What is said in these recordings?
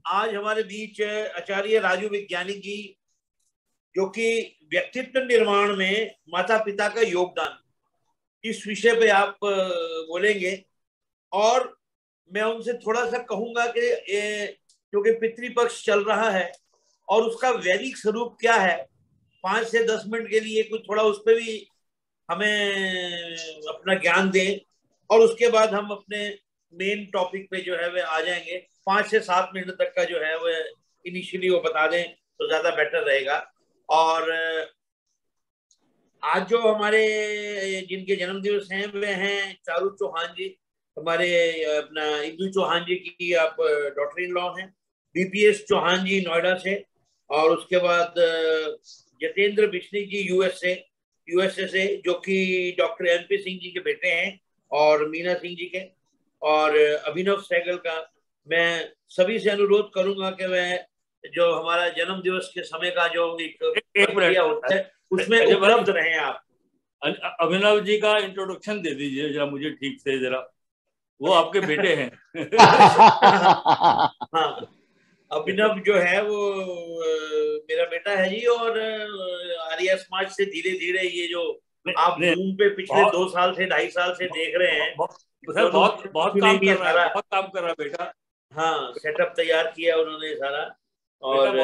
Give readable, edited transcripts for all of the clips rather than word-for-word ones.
आज हमारे बीच आचार्य राजू विज्ञानी जी, जो कि व्यक्तित्व निर्माण में माता पिता का योगदान, इस विषय पे आप बोलेंगे। और मैं उनसे थोड़ा सा कहूंगा कि क्योंकि पितृपक्ष चल रहा है और उसका वैदिक स्वरूप क्या है, 5 से 10 मिनट के लिए कुछ थोड़ा उस पर भी हमें अपना ज्ञान दें, और उसके बाद हम अपने मेन टॉपिक पे जो है वह आ जाएंगे। 5 से 7 मिनट तक का जो है वह इनिशियली वो बता दें तो ज्यादा बेटर रहेगा। और आज जो हमारे जिनके जन्म दिवस हैं वे हैं चारू चौहान जी, हमारे अपना इंदु चौहान जी की आप डॉटर इन लॉ हैं। बीपीएस चौहान जी नोएडा से, और उसके बाद जतेंद्र बिश्निक जी यूएसए से, जो कि डॉक्टर एनपी सिंह जी के बेटे हैं और मीना सिंह जी के। और अभिनव सहगल का मैं सभी से अनुरोध करूंगा कि वह जो हमारा जन्म दिवस के समय का जो एक प्रक्रिया होता है उसमें उपलब्ध रहें आप। अभिनव जी का इंट्रोडक्शन दे दीजिए जरा मुझे ठीक से, जरा वो आपके बेटे हैं। हाँ, अभिनव जो है वो मेरा बेटा है जी। और आर्य समाज से धीरे धीरे ये जो आप जूम पे पिछले 2 साल से 2.5 साल से देख रहे हैं, सर बहुत काम कर रहा है, बहुत काम कर रहा है बेटा। हाँ, सेटअप तैयार किया उन्होंने सारा। और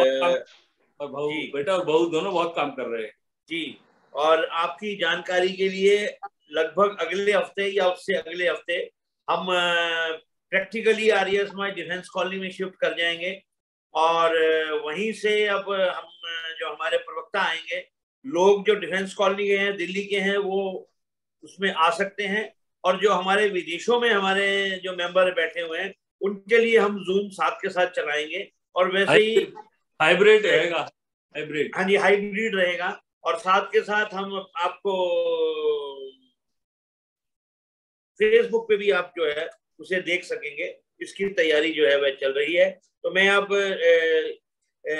बेटा और बहू दोनों बहुत काम कर रहे हैं जी। और आपकी जानकारी के लिए लगभग अगले हफ्ते या उससे अगले हफ्ते हम practically Arya Samaj defence colony में शिफ्ट कर जाएंगे। और वहीं से अब हम जो हमारे प्रवक्ता आएंगे, लोग जो डिफेंस कॉलोनी के हैं, दिल्ली के हैं, वो उसमें आ सकते हैं। और जो हमारे विदेशों में हमारे जो मेंबर बैठे हुए हैं उनके लिए हम जूम साथ के साथ चलाएंगे। और वैसे ही हाइब्रिड रहेगा, हाइब्रिड, हाँ जी, हाइब्रिड रहेगा। और साथ के साथ हम आपको फेसबुक पे भी आप जो है उसे देख सकेंगे। इसकी तैयारी जो है वह चल रही है। तो मैं अब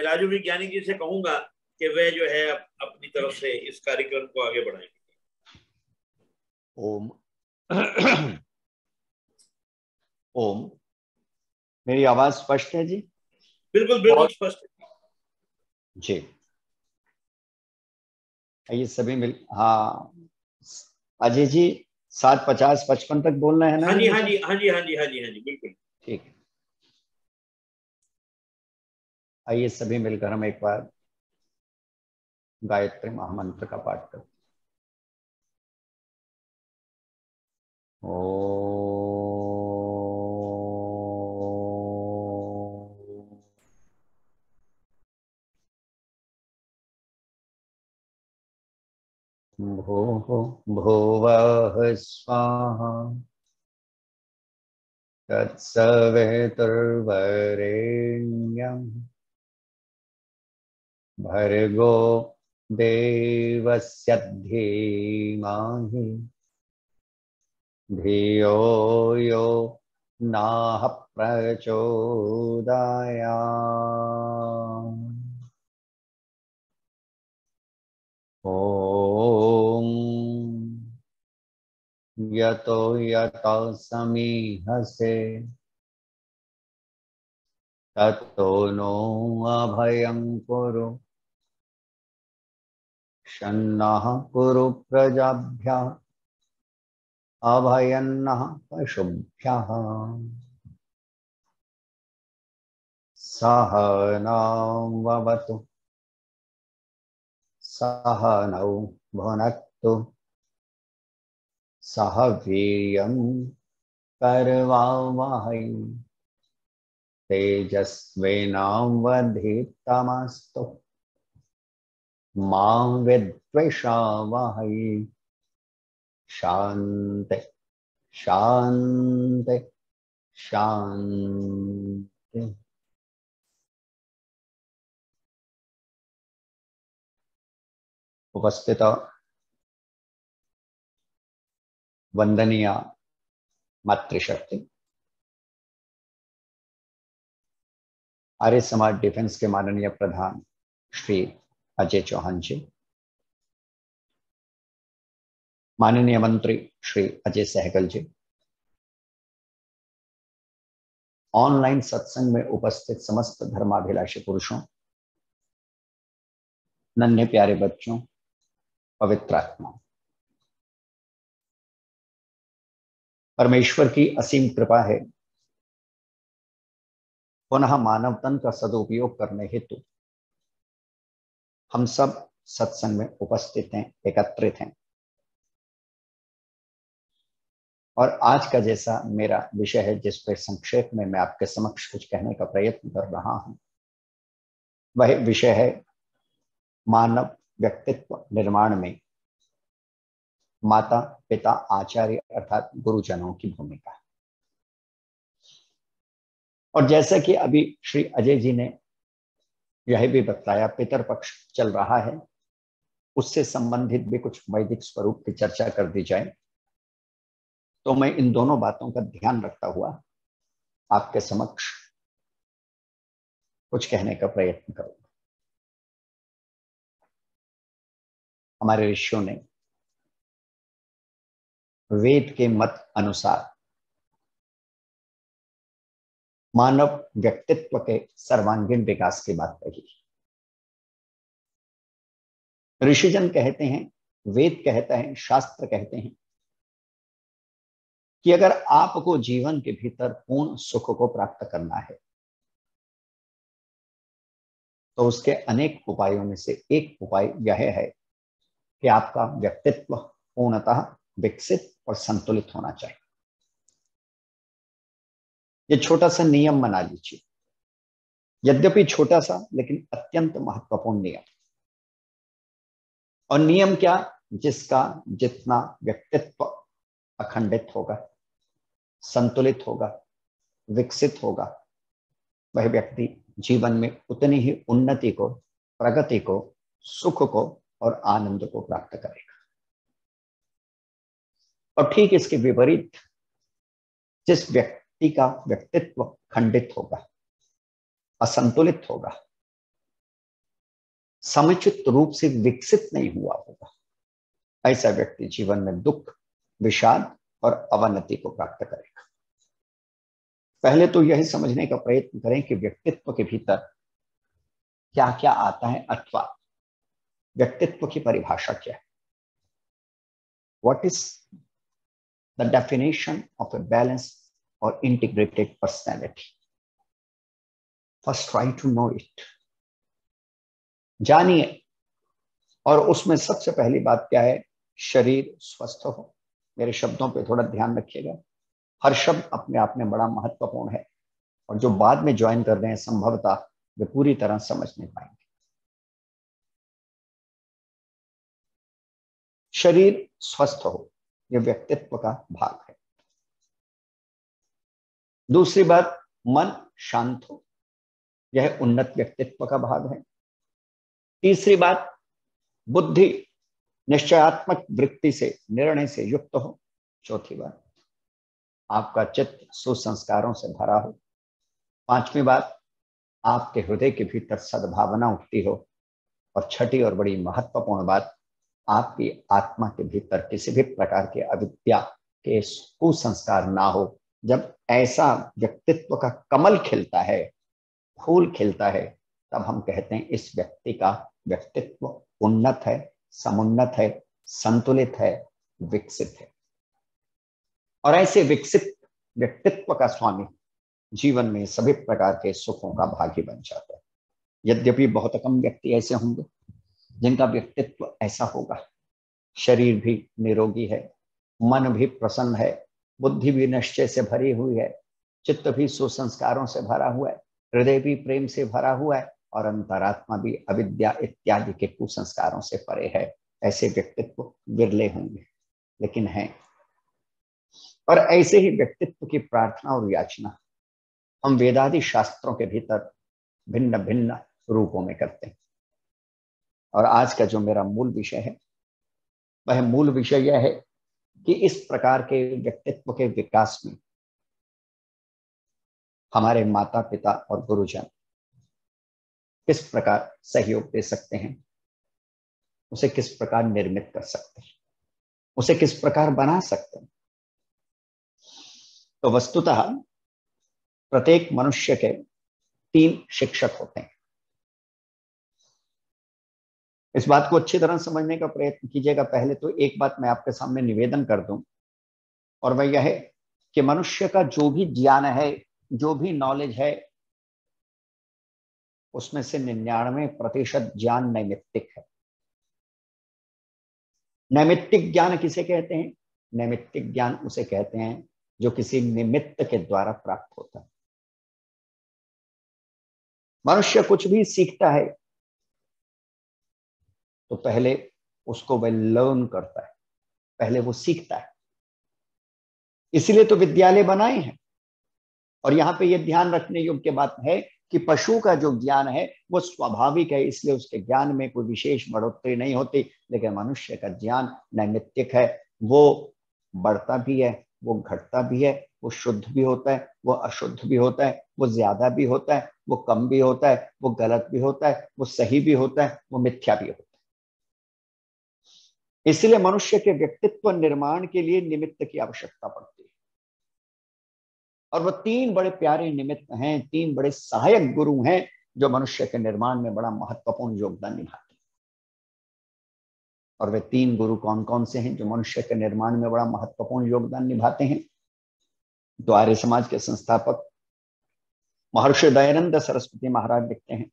राजू विज्ञानी जी से कहूंगा कि वह जो है अपनी तरफ से इस कार्यक्रम को आगे बढ़ाएंगे। ओम। ओम। मेरी आवाज स्पष्ट है जी? बिल्कुल बिल्कुल स्पष्ट है जी। ये सभी मिल, हाँ अजय जी 7:50-55 तक बोलना है ना? हाँ जी हाँ जी हाँ जी हाँ जी हाँ जी हाँ जी बिल्कुल ठीक है। आइए सभी मिलकर हम एक बार गायत्री महामंत्र का पाठ करते। भोः भुवः स्वाहा तत्सवितुर्वरेण्यं भर्गो देवस्य धीमहि धियो यो नः प्रचोदयात्। ॐ यतो यतो समीहसे ततो नो अभयं कुरु शन्नः कुरु प्रजाभ्यः अभयन्नः पशुभ्यः। सहनाववतु सहनौ भुनक्तु सह वीर्यं करवावहै तेजस्विनावधीतमस्तु मा विद्विषावहै। शांति शांति शांति। उपस्थित वंदनीय मातृशक्ति, आर्य समाज डिफेंस के माननीय प्रधान श्री अजय चौहान जी, माननीय मंत्री श्री अजय सहगल जी, ऑनलाइन सत्संग में उपस्थित समस्त धर्माभिलाषी पुरुषों, नन्हे प्यारे बच्चों, पवित्र आत्माओं, परमेश्वर की असीम कृपा है, पुनः मानव तन का सदुपयोग करने हेतु हम सब सत्संग में उपस्थित हैं, एकत्रित हैं। और आज का जैसा मेरा विषय है, जिस पर संक्षेप में मैं आपके समक्ष कुछ कहने का प्रयत्न कर रहा हूं, वह विषय है मानव व्यक्तित्व निर्माण में माता पिता आचार्य अर्थात गुरुजनों की भूमिका। और जैसा कि अभी श्री अजय जी ने यह भी बताया, पितरपक्ष चल रहा है, उससे संबंधित भी कुछ वैदिक स्वरूप की चर्चा कर दी जाए, तो मैं इन दोनों बातों का ध्यान रखता हुआ आपके समक्ष कुछ कहने का प्रयत्न करूंगा। हमारे ऋषियों ने वेद के मत अनुसार मानव व्यक्तित्व के सर्वांगीण विकास की बात कही। ऋषिजन कहते हैं, वेद कहता है, शास्त्र कहते हैं कि अगर आपको जीवन के भीतर पूर्ण सुख को प्राप्त करना है तो उसके अनेक उपायों में से एक उपाय यह है कि आपका व्यक्तित्व पूर्णतः विकसित और संतुलित होना चाहिए। ये छोटा सा नियम बना लीजिए, यद्यपि छोटा सा लेकिन अत्यंत महत्वपूर्ण नियम। और नियम क्या? जिसका जितना व्यक्तित्व अखंडित होगा, संतुलित होगा, विकसित होगा, वह व्यक्ति जीवन में उतनी ही उन्नति को, प्रगति को, सुख को और आनंद को प्राप्त करेगा। और ठीक इसके विपरीत, जिस व्यक्ति का व्यक्तित्व खंडित होगा, असंतुलित होगा, समुचित रूप से विकसित नहीं हुआ होगा, ऐसा व्यक्ति जीवन में दुख, विषाद और अवनति को प्राप्त करेगा। पहले तो यही समझने का प्रयत्न करें कि व्यक्तित्व के भीतर क्या क्या आता है, अथवा व्यक्तित्व की परिभाषा क्या है। What is the definition of a balanced or integrated personality? First try to know it. जानिए। और उसमें सबसे पहली बात क्या है? शरीर स्वस्थ हो। मेरे शब्दों पे थोड़ा ध्यान रखिएगा, हर शब्द अपने आप में बड़ा महत्वपूर्ण है, और जो बाद में ज्वाइन कर रहे हैं संभवतः वे पूरी तरह समझ नहीं पाएंगे। शरीर स्वस्थ हो, यह व्यक्तित्व का भाग है। दूसरी बात, मन शांत हो, यह उन्नत व्यक्तित्व का भाग है। तीसरी बात, बुद्धि निश्चयात्मक वृत्ति से, निर्णय से युक्त हो। चौथी बात, आपका चित्त सुसंस्कारों से भरा हो। पांचवी बात, आपके हृदय के भीतर सद्भावना उठती हो। और छठी और बड़ी महत्वपूर्ण बात, आपकी आत्मा के भीतर किसी भी प्रकार के अविद्या के कुसंस्कार ना हो। जब ऐसा व्यक्तित्व का कमल खिलता है, फूल खिलता है, तब हम कहते हैं इस व्यक्ति का व्यक्तित्व उन्नत है, समुन्नत है, संतुलित है, विकसित है। और ऐसे विकसित व्यक्तित्व का स्वामी जीवन में सभी प्रकार के सुखों का भागी बन जाता है। यद्यपि बहुत कम व्यक्ति ऐसे होंगे जिनका व्यक्तित्व ऐसा होगा। शरीर भी निरोगी है, मन भी प्रसन्न है, बुद्धि भी निश्चय से भरी हुई है, चित्त भी सुसंस्कारों से भरा हुआ है, हृदय भी प्रेम से भरा हुआ है, और अंतरात्मा भी अविद्या इत्यादि के कुसंस्कारों से परे है। ऐसे व्यक्तित्व विरले होंगे, लेकिन हैं। और ऐसे ही व्यक्तित्व की प्रार्थना और याचना हम वेदादि शास्त्रों के भीतर भिन्न भिन्न रूपों में करते हैं। और आज का जो मेरा मूल विषय है, वह मूल विषय यह है कि इस प्रकार के व्यक्तित्व के विकास में हमारे माता पिता और गुरुजन किस प्रकार सहयोग दे सकते हैं, उसे किस प्रकार निर्मित कर सकते हैं, उसे किस प्रकार बना सकते हैं। तो वस्तुतः प्रत्येक मनुष्य के 3 शिक्षक होते हैं। इस बात को अच्छी तरह समझने का प्रयत्न कीजिएगा। पहले तो एक बात मैं आपके सामने निवेदन कर दूं, और वह यह है कि मनुष्य का जो भी ज्ञान है, जो भी नॉलेज है, उसमें से 99% ज्ञान नैमित्तिक है। नैमित्तिक ज्ञान किसे कहते हैं? नैमित्तिक ज्ञान उसे कहते हैं जो किसी निमित्त के द्वारा प्राप्त होता है। मनुष्य कुछ भी सीखता है तो पहले उसको वह लर्न करता है, पहले वो सीखता है। इसलिए तो विद्यालय बनाए हैं। और यहां पे यह ध्यान रखने योग्य बात है कि पशु का जो ज्ञान है वो स्वाभाविक है, इसलिए उसके ज्ञान में कोई विशेष बढ़ोतरी नहीं होती। लेकिन मनुष्य का ज्ञान नैमित्तिक है, वो बढ़ता भी है, वो घटता भी है, वो शुद्ध भी होता है, वो अशुद्ध भी होता है, वो ज्यादा भी होता है, वो कम भी होता है, वो गलत भी होता है, वो सही भी होता है, वो मिथ्या भी होता है। इसलिए मनुष्य के व्यक्तित्व निर्माण के लिए निमित्त की आवश्यकता पड़ती है। और वो 3 बड़े प्यारे निमित्त हैं, 3 बड़े सहायक गुरु हैं जो मनुष्य के निर्माण में बड़ा महत्वपूर्ण योगदान निभाते हैं। और वे 3 गुरु कौन कौन से हैं जो मनुष्य के निर्माण में बड़ा महत्वपूर्ण योगदान निभाते हैं? तो आर्य समाज के संस्थापक महर्षि दयानंद सरस्वती महाराज लिखते हैं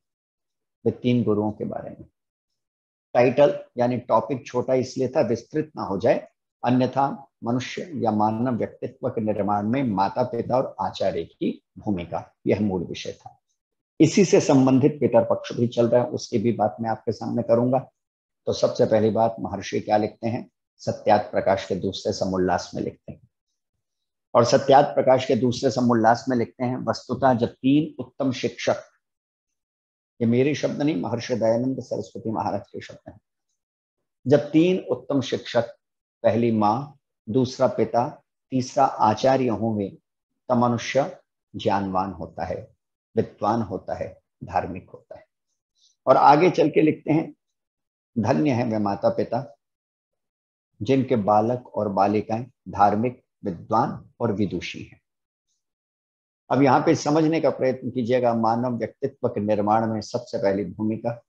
वे 3 गुरुओं के बारे में। टाइटल यानी टॉपिक छोटा इसलिए था विस्तृत ना हो जाए, अन्यथा मनुष्य या मानव व्यक्तित्व के निर्माण में माता पिता और आचार्य की भूमिका, यह मूल विषय था। इसी से संबंधित पितर पक्ष भी चल रहा है, उसकी भी बात मैं आपके सामने करूंगा। तो सबसे पहली बात, महर्षि क्या लिखते हैं? सत्यार्थ प्रकाश के दूसरे समुल्लास में लिखते हैं। और सत्यार्थ प्रकाश के दूसरे समुल्लास में लिखते हैं, वस्तुतः जब 3 उत्तम शिक्षक, ये मेरे शब्द नहीं, महर्षि दयानंद सरस्वती महाराज के शब्द हैं, जब 3 उत्तम शिक्षक, पहली माँ, दूसरा पिता, तीसरा आचार्य होंगे, तब मनुष्य ज्ञानवान होता है, विद्वान होता है, धार्मिक होता है। और आगे चल के लिखते हैं, धन्य है वे माता पिता जिनके बालक और बालिकाएं धार्मिक, विद्वान और विदुषी हैं। अब यहाँ पे समझने का प्रयत्न कीजिएगा, मानव व्यक्तित्व के निर्माण में सबसे पहली भूमिका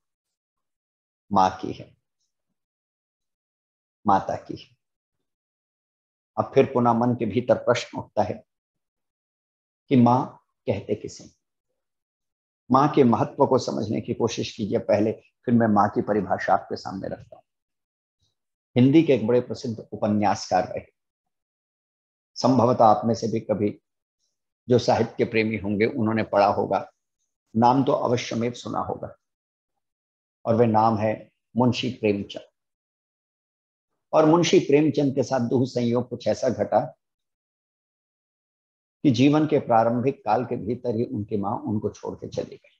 माँ की है, माता की है। अब फिर पुनः मन के भीतर प्रश्न उठता है कि माँ कहते किसे? माँ के महत्व को समझने की कोशिश कीजिए पहले, फिर मैं माँ की परिभाषा आपके सामने रखता हूं। हिंदी के एक बड़े प्रसिद्ध उपन्यासकार रहे, संभवतः आप में से भी कभी जो साहित्य प्रेमी होंगे उन्होंने पढ़ा होगा, नाम तो अवश्यमेव सुना होगा, और वह नाम है मुंशी प्रेमचंद। और मुंशी प्रेमचंद के साथ दुह संयोग कुछ ऐसा घटा कि जीवन के प्रारंभिक काल के भीतर ही उनकी मां उनको छोड़ के चली गई,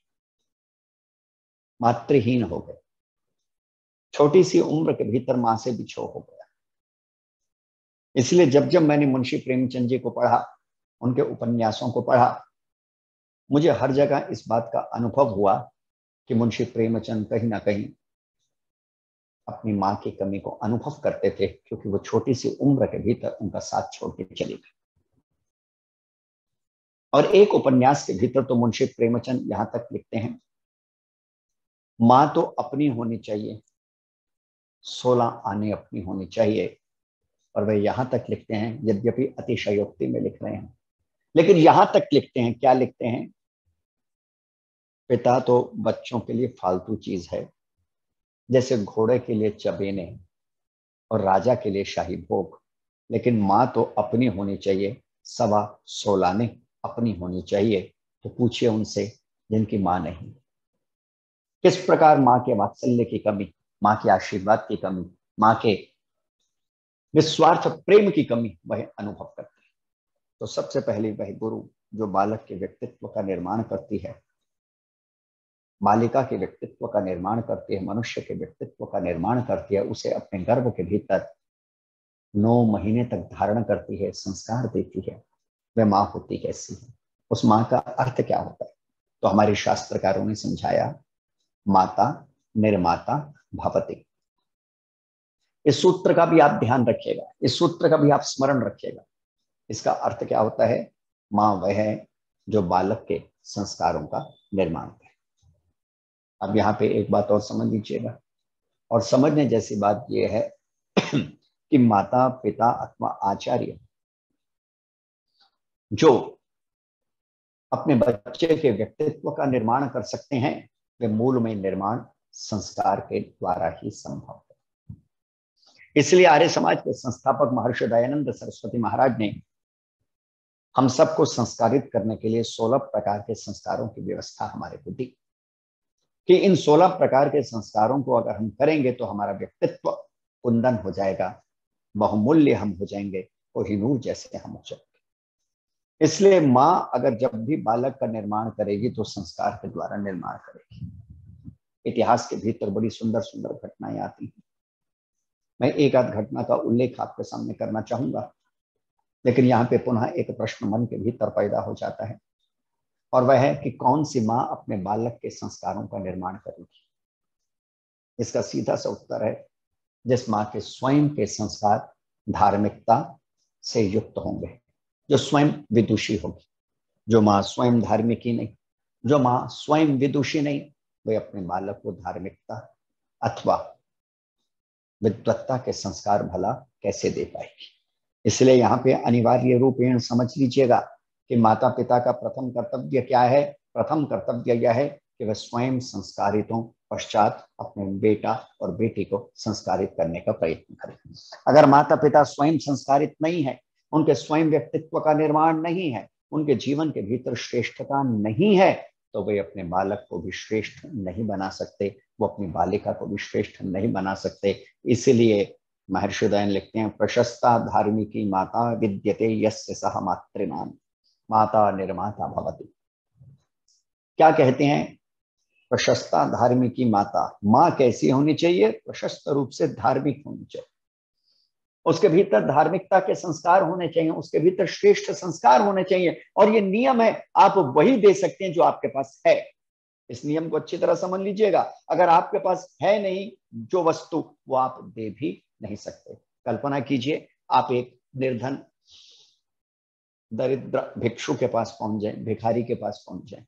मातृहीन हो गए, छोटी सी उम्र के भीतर मां से बिछो हो गया। इसलिए जब जब मैंने मुंशी प्रेमचंद जी को पढ़ा, उनके उपन्यासों को पढ़ा, मुझे हर जगह इस बात का अनुभव हुआ कि मुंशी प्रेमचंद कहीं ना कहीं अपनी मां की कमी को अनुभव करते थे, क्योंकि वो छोटी सी उम्र के भीतर उनका साथ छोड़ के चली गई। और एक उपन्यास के भीतर तो मुंशी प्रेमचंद यहां तक लिखते हैं, मां तो अपनी होनी चाहिए, 16 आने अपनी होनी चाहिए। और वे यहां तक लिखते हैं, यद्यपि अतिशयोक्ति में लिख रहे हैं, लेकिन यहां तक लिखते हैं, क्या लिखते हैं? पिता तो बच्चों के लिए फालतू चीज है, जैसे घोड़े के लिए चबेने और राजा के लिए शाही भोग, लेकिन मां तो अपनी होनी चाहिए, 16 आने अपनी होनी चाहिए। तो पूछिए उनसे जिनकी मां नहीं, किस प्रकार मां के वात्सल्य की कमी, मां के आशीर्वाद की कमी, मां के निस्वार्थ प्रेम की कमी वह अनुभव करते हैं। तो सबसे पहले वह गुरु जो बालक के व्यक्तित्व का निर्माण करती है, बालिका के व्यक्तित्व का निर्माण करती है, मनुष्य के व्यक्तित्व का निर्माण करती है, उसे अपने गर्भ के भीतर 9 महीने तक धारण करती है, संस्कार देती है, वह मां होती कैसी है? उस मां का अर्थ क्या होता है? तो हमारे शास्त्रकारों ने समझाया, माता निर्माता भवति। इस सूत्र का भी आप ध्यान रखिएगा, इस सूत्र का भी आप स्मरण रखिएगा। इसका अर्थ क्या होता है? मां वह है जो बालक के संस्कारों का निर्माण करे। अब यहाँ पे एक बात और समझ लीजिएगा, और समझने जैसी बात यह है कि माता पिता अथवा आचार्य जो अपने बच्चे के व्यक्तित्व का निर्माण कर सकते हैं, वे मूल में निर्माण संस्कार के द्वारा ही संभव है। इसलिए आर्य समाज के संस्थापक महर्षि दयानंद सरस्वती महाराज ने हम सबको संस्कारित करने के लिए 16 प्रकार के संस्कारों की व्यवस्था हमारे को दी कि इन 16 प्रकार के संस्कारों को अगर हम करेंगे तो हमारा व्यक्तित्व कुंदन हो जाएगा, बहुमूल्य हम हो जाएंगे, कोहिनूर जैसे हम हो जाएंगे। इसलिए माँ अगर जब भी बालक का निर्माण करेगी तो संस्कार के द्वारा निर्माण करेगी। इतिहास के भीतर बड़ी सुंदर सुंदर घटनाएं आती हैं। मैं एक आध घटना का उल्लेख आपके सामने करना चाहूंगा, लेकिन यहाँ पे पुनः एक प्रश्न मन के भीतर पैदा हो जाता है, और वह है कि कौन सी माँ अपने बालक के संस्कारों का निर्माण करेगी। इसका सीधा सा उत्तर है जिस माँ के स्वयं के संस्कार धार्मिकता से युक्त होंगे, जो स्वयं विदुषी होगी। जो माँ स्वयं धार्मिक ही नहीं, जो माँ स्वयं विदुषी नहीं, वे अपने बालक को धार्मिकता अथवा विद्वत्ता के संस्कार भला कैसे दे पाएगी। इसलिए यहाँ पे अनिवार्य रूपेण समझ लीजिएगा कि माता पिता का प्रथम कर्तव्य क्या है। प्रथम कर्तव्य यह है कि वह स्वयं संस्कारित हों, पश्चात अपने बेटा और बेटी को संस्कारित करने का प्रयत्न करें। अगर माता पिता स्वयं संस्कारित नहीं है, उनके स्वयं व्यक्तित्व का निर्माण नहीं है, उनके जीवन के भीतर श्रेष्ठता नहीं है, तो वे अपने बालक को भी श्रेष्ठ नहीं बना सकते, वो अपनी बालिका को भी श्रेष्ठ नहीं बना सकते। इसलिए महर्षि दयानंद लिखते हैं, प्रशस्ता धार्मिकी माता विद्यते यस्य सह मातृणाम माता निर्माता भवति। क्या कहते हैं? प्रशस्ता धार्मिकी माता, माँ कैसी होनी चाहिए? प्रशस्त रूप से धार्मिक होनी चाहिए, उसके भीतर धार्मिकता के संस्कार होने चाहिए, उसके भीतर श्रेष्ठ संस्कार होने चाहिए। और ये नियम है, आप वही दे सकते हैं जो आपके पास है। इस नियम को अच्छी तरह समझ लीजिएगा। अगर आपके पास है नहीं जो वस्तु, वो आप दे भी नहीं सकते। कल्पना कीजिए, आप एक निर्धन दरिद्र भिक्षु के पास पहुंच जाए, भिखारी के पास पहुंच जाए,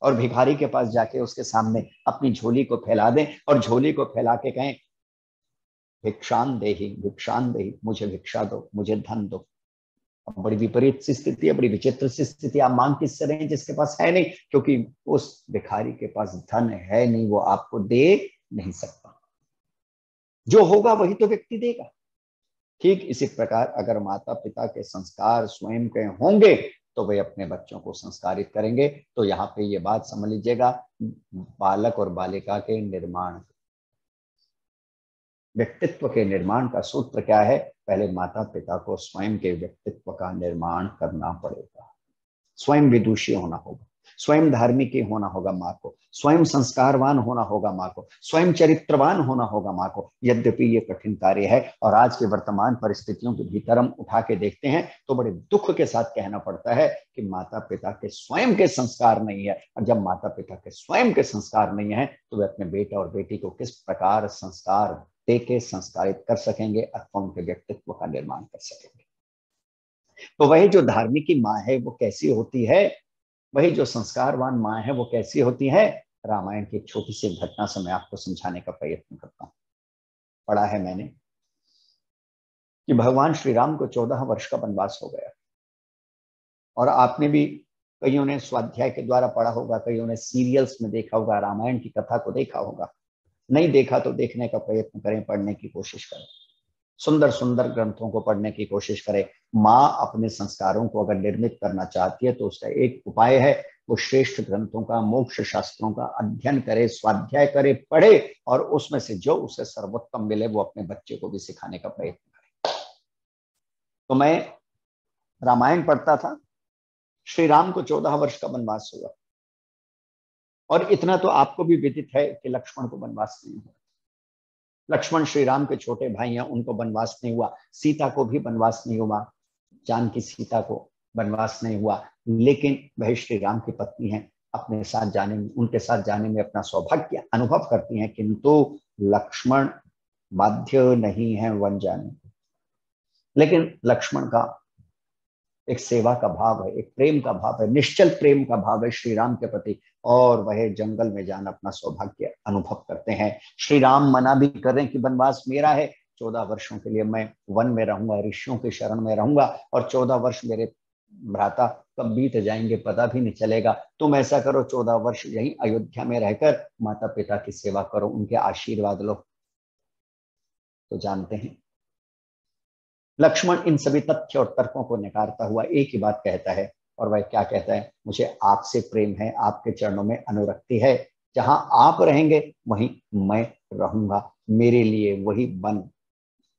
और भिखारी के पास जाके उसके सामने अपनी झोली को फैला दें और झोली को फैला के कहें, भिक्षान देही, मुझे भिक्षा दो, मुझे धन दो। बड़ी विपरीत सी स्थिति है, बड़ी विचित्र सी स्थिति। आप मांग किससे रहे हैं जिसके पास है नहीं? क्योंकि उस भिखारी के पास धन है नहीं, वो आपको दे नहीं सकता। जो होगा वही तो व्यक्ति देगा। ठीक इसी प्रकार अगर माता पिता के संस्कार स्वयं के होंगे तो वे अपने बच्चों को संस्कारित करेंगे। तो यहाँ पे ये बात समझ लीजिएगा, बालक और बालिका के निर्माण, व्यक्तित्व के निर्माण का सूत्र क्या है? पहले माता पिता को स्वयं के व्यक्तित्व का निर्माण करना पड़ेगा। स्वयं विदुषी होना होगा, स्वयं धार्मिक होना होगा माँ को, स्वयं संस्कारवान होना होगा माँ को, स्वयं चरित्रवान होना होगा माँ को। यद्यपि ये कठिन कार्य है और आज के वर्तमान परिस्थितियों के भीतर हम उठा के देखते हैं तो बड़े दुख के साथ कहना पड़ता है कि माता पिता के स्वयं के संस्कार नहीं है। और जब माता पिता के स्वयं के संस्कार नहीं है तो वे अपने बेटा और बेटी को किस प्रकार संस्कार दे के संस्कारित कर सकेंगे अथवा उनके व्यक्तित्व का निर्माण कर सकेंगे। तो वही जो धार्मिक माँ है वो कैसी होती है, वही जो संस्कारवान माँ है वो कैसी होती है? रामायण की छोटी सी घटना से मैं आपको समझाने का प्रयत्न करता हूं। पढ़ा है मैंने कि भगवान श्री राम को 14 वर्ष का वनवास हो गया, और आपने भी, कईयों ने स्वाध्याय के द्वारा पढ़ा होगा, कईयों ने सीरियल्स में देखा होगा, रामायण की कथा को देखा होगा। नहीं देखा तो देखने का प्रयत्न करें, पढ़ने की कोशिश करें, सुंदर सुंदर ग्रंथों को पढ़ने की कोशिश करें। माँ अपने संस्कारों को अगर निर्मित करना चाहती है तो उसका एक उपाय है, वो श्रेष्ठ ग्रंथों का, मोक्ष शास्त्रों का अध्ययन करे, स्वाध्याय करे, पढ़े, और उसमें से जो उसे सर्वोत्तम मिले वो अपने बच्चे को भी सिखाने का प्रयत्न करे। तो मैं रामायण पढ़ता था, श्री राम को 14 वर्ष का वनवास हुआ, और इतना तो आपको भी विदित है कि लक्ष्मण को वनवास नहीं हुआ। लक्ष्मण श्री राम के छोटे भाई हैं, उनको वनवास नहीं हुआ। सीता को भी वनवास नहीं हुआ, जानकी सीता को वनवास नहीं हुआ। लेकिन वह श्री राम की पत्नी हैं, अपने साथ जाने में, उनके साथ जाने में अपना सौभाग्य अनुभव करती हैं, किंतु लक्ष्मण बाध्य नहीं है वन जाने। लेकिन लक्ष्मण का एक सेवा का भाव है, एक प्रेम का भाव है, निश्चल प्रेम का भाव है श्री राम के प्रति, और वह जंगल में जाना अपना सौभाग्य अनुभव करते हैं। श्री राम मना भी कर रहे हैं कि वनवास मेरा है, 14 वर्षों के लिए मैं वन में रहूंगा, ऋषियों के शरण में रहूंगा, और 14 वर्ष मेरे भ्राता कब बीत जाएंगे पता भी नहीं चलेगा। तुम ऐसा करो, 14 वर्ष यहीं अयोध्या में रहकर माता पिता की सेवा करो, उनके आशीर्वाद लो। तो जानते हैं लक्ष्मण इन सभी तथ्य और तर्कों को नकारता हुआ एक ही बात कहता है, और वह क्या कहता है? मुझे आपसे प्रेम है, आपके चरणों में अनुरक्ति है, जहां आप रहेंगे वहीं मैं रहूंगा। मेरे लिए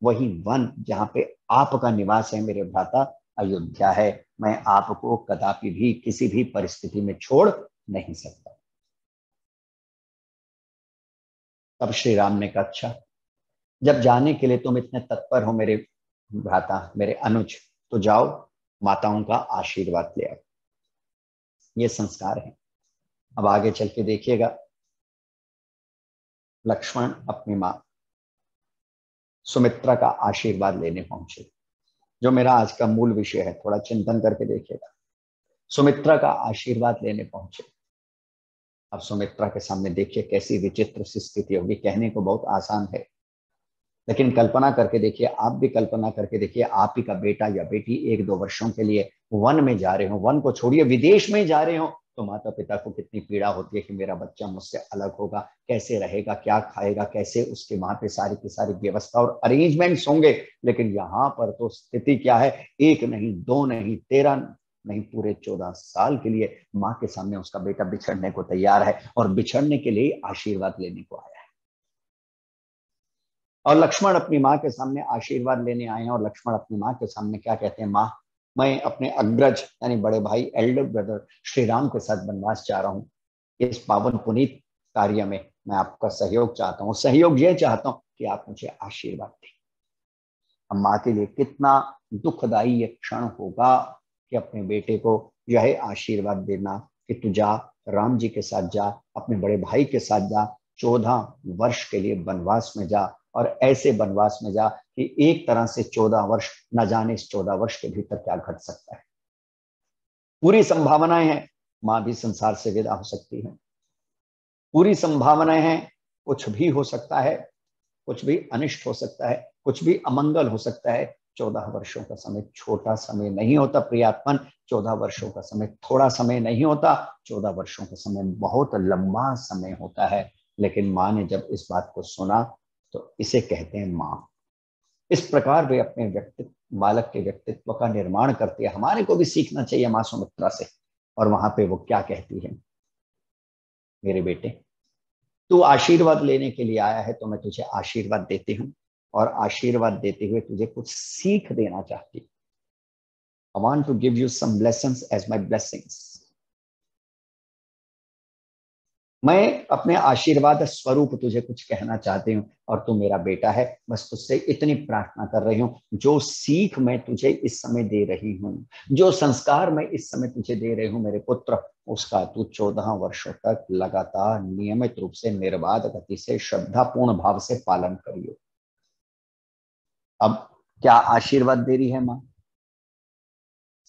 वही वन जहां पे आपका निवास है मेरे भ्राता, अयोध्या है। मैं आपको कदापि भी किसी भी परिस्थिति में छोड़ नहीं सकता। तब श्री राम ने कहा, अच्छा जब जाने के लिए तुम इतने तत्पर हो मेरे भ्राता, मेरे अनुज, तो जाओ माताओं का आशीर्वाद ले आओ। ये संस्कार है। अब आगे चल के देखिएगा, लक्ष्मण अपनी मां सुमित्रा का आशीर्वाद लेने पहुंचे, जो मेरा आज का मूल विषय है, थोड़ा चिंतन करके देखिएगा। सुमित्रा का आशीर्वाद लेने पहुंचे। अब सुमित्रा के सामने देखिए कैसी विचित्र सी स्थिति होगी। कहने को बहुत आसान है, लेकिन कल्पना करके देखिए, आप भी कल्पना करके देखिए, आप ही का बेटा या बेटी 1-2 वर्षों के लिए वन में जा रहे हो, वन को छोड़िए विदेश में जा रहे हो, तो माता पिता को कितनी पीड़ा होती है कि मेरा बच्चा मुझसे अलग होगा, कैसे रहेगा, क्या खाएगा, कैसे उसके वहां पे सारी की सारी व्यवस्था और अरेंजमेंट्स होंगे। लेकिन यहाँ पर तो स्थिति क्या है, 1 नहीं 2 नहीं 13 नहीं, पूरे 14 साल के लिए माँ के सामने उसका बेटा बिछड़ने को तैयार है, और बिछड़ने के लिए आशीर्वाद लेने को आया है। और लक्ष्मण अपनी माँ के सामने आशीर्वाद लेने आए हैं, और लक्ष्मण अपनी माँ के सामने क्या कहते हैं? माँ, मैं अपने अग्रज यानी बड़े भाई, एल्डर ब्रदर श्री राम के साथ वनवास जा रहा हूँ। इस पावन पुनीत कार्य में मैं आपका सहयोग चाहता हूँ। सहयोग ये चाहता हूँ कि आप मुझे आशीर्वाद दें। अब माँ के लिए कितना दुखदाई ये क्षण होगा कि अपने बेटे को यह आशीर्वाद देना कि तू जा, राम जी के साथ जा, अपने बड़े भाई के साथ जा, 14 वर्ष के लिए वनवास में जा, और ऐसे वनवास में जा कि एक तरह से 14 वर्ष, न जाने इस 14 वर्ष के भीतर क्या घट सकता है। पूरी संभावनाएं हैं मां भी संसार से विदा हो सकती है, पूरी संभावनाएं हैं कुछ भी हो सकता है, कुछ भी अनिष्ट हो सकता है, कुछ भी अमंगल हो सकता है। 14 वर्षों का समय छोटा समय नहीं होता प्रियात्मन, 14 वर्षों का समय थोड़ा समय नहीं होता, 14 वर्षों का समय बहुत लंबा समय होता है। लेकिन माँ ने जब इस बात को सुना तो इसे कहते हैं माँ। इस प्रकार वे अपने व्यक्तित्व, बालक के व्यक्तित्व का निर्माण करती है। हमारे को भी सीखना चाहिए माँ सुमित्रा से। और वहां पे वो क्या कहती है? मेरे बेटे, तू आशीर्वाद लेने के लिए आया है, तो मैं तुझे आशीर्वाद देती हूँ, और आशीर्वाद देते हुए तुझे कुछ सीख देना चाहती हूँ। I want to give you some lessons as my blessings. मैं अपने आशीर्वाद स्वरूप तुझे कुछ कहना चाहती हूँ, और तू मेरा बेटा है, बस तुझसे इतनी प्रार्थना कर रही हूँ, जो सीख मैं तुझे इस समय दे रही हूँ, जो संस्कार मैं इस समय तुझे दे रही हूँ मेरे पुत्र, उसका तू 14 वर्षों तक लगातार नियमित रूप से निर्बाध गति से श्रद्धापूर्ण भाव से पालन करियो। अब क्या आशीर्वाद दे रही है माँ?